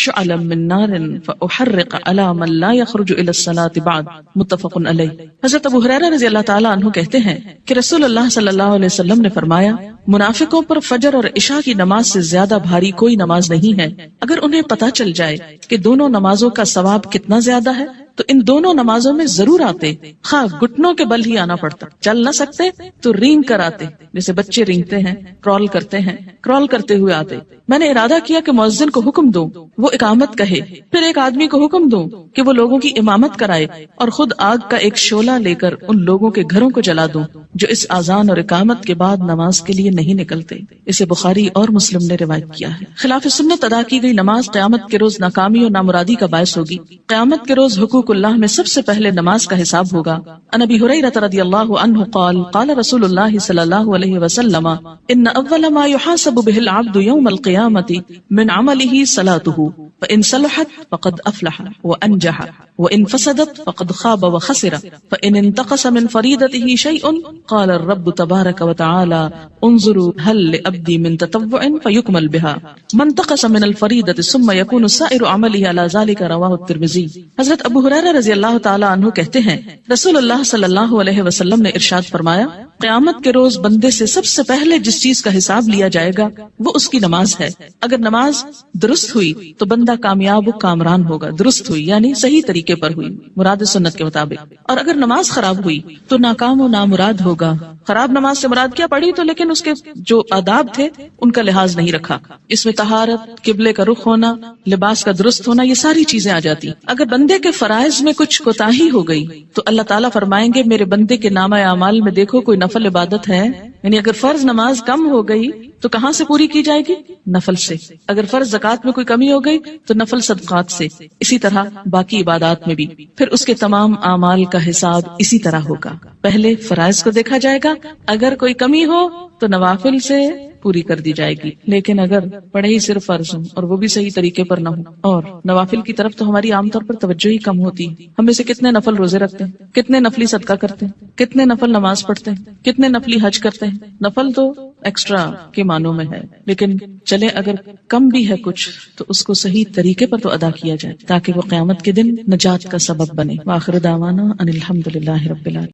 S1: شعلا من نار فأحرق على من لا يخرج الى الصلاة بعد، متفق علیہ۔ حضرت ابو ہریرہ رضی اللہ تعالی عنہ کہتے ہیں کہ رسول اللہ صلی اللہ علیہ وسلم نے فرمایا منافقوں پر فجر اور عشاء کی نماز سے زیادہ بھاری کوئی نماز نہیں ہے۔ اگر انہیں پتہ چل جائے کہ دونوں نمازوں کا ثواب کتنا زیادہ ہے تو ان دونوں نمازوں میں ضرور آتے، خواہ گھٹنوں کے بل ہی آنا پڑتا، چل نہ سکتے تو رینگ کر آتے، جیسے بچے رینگتے ہیں، کرال کرتے ہیں، کرال کرتے ہوئے آتے۔ میں نے ارادہ کیا کہ مؤذن کو حکم دوں وہ اقامت کہے، پھر ایک آدمی کو حکم دوں کہ وہ لوگوں کی امامت کرائے، اور خود آگ کا ایک شعلہ لے کر ان لوگوں کے گھروں کو جلا دوں جو اس اذان اور اقامت کے بعد نماز کے لیے نہیں نکلتے۔ اسے بخاری اور مسلم نے روایت کیا ہے۔ خلاف سنت ادا کی گئی نماز قیامت کے روز ناکامی اور نامرادی کا باعث ہوگی۔ قیامت کے روز حقوق اللہ میں سب سے پہلے نماز کا حساب ہوگا۔ عن ابی ہریرہ رضی اللہ عنہ قال قال رسول اللہ صلی اللہ علیہ وسلم ان اول ما يحاسب به العبد يوم القيامة من عمله صلاته فإن صلحت فقد أفلح وأنجح وإن فسدت فقد خاب وخسر فإن انتقص من فريضته شيء قال الرب تبارك وتعالى انظروا هل لأبدي من تطوع فيكمل بها من انتقص من الفريضة ثم يكون سائر عمله على ذلك رواه الترمذي۔ حضرت ابو ہریرہ رضی اللہ تعالی عنہ کہتے ہیں رسول اللہ صلی اللہ علیہ وسلم نے ارشاد فرمایا قیامت کے روز بندے سے سب سے پہلے جس چیز کا حساب لیا جائے گا وہ اس کی نماز ہے. اگر نماز درست ہوئی تو بندہ کامیاب و کامران ہوگا. درست ہوئی یعنی صحیح طریقے پر ہوئی مراد سنت کے مطابق. اور اگر نماز خراب ہوئی تو ناکام و نامراد ہوگا. خراب نماز سے مراد کیا؟ پڑھی تو لیکن اس کے جو آداب تھے ان کا لحاظ نہیں رکھا. اس میں طہارت، قبلے کا رخ ہونا، لباس کا درست ہونا، یہ ساری چیزیں آ جاتی. اگر بندے کے فرائض میں کچھ کوتاہی ہو گئی تو اللہ تعالیٰ فرمائیں گے میرے بندے کے نامہ اعمال میں دیکھو کوئی نفل عبادت ہے. یعنی اگر فرض نماز کم ہو گئی تو کہاں سے پوری کی جائے گی؟ نفل سے. اگر فرض زکوٰۃ میں کوئی کمی ہو گئی تو نفل صدقات سے. اسی طرح باقی عبادات میں بھی. پھر اس کے تمام اعمال کا حساب اسی طرح ہوگا. پہلے فرائض کو دیکھا جائے گا، اگر کوئی کمی ہو تو نوافل سے پوری کر دی جائے گی. لیکن اگر پڑھے ہی صرف فرض ہوں اور وہ بھی صحیح طریقے پر نہ ہو، اور نوافل کی طرف تو ہماری عام طور پر توجہ ہی کم ہوتی. ہم میں سے کتنے نفل روزے رکھتے ہیں، کتنے نفلی صدقہ کرتے ہیں، کتنے نفل نماز پڑھتے ہیں، کتنے نفلی حج کرتے ہیں. نفل تو ایکسٹرا کے معنوں میں ہے، لیکن چلے اگر کم بھی ہے کچھ تو اس کو صحیح طریقے پر تو ادا کیا جائے تاکہ وہ قیامت کے دن نجات کا سبب بنے. وآخر دعوانا ان الحمد للہ رب العالمین.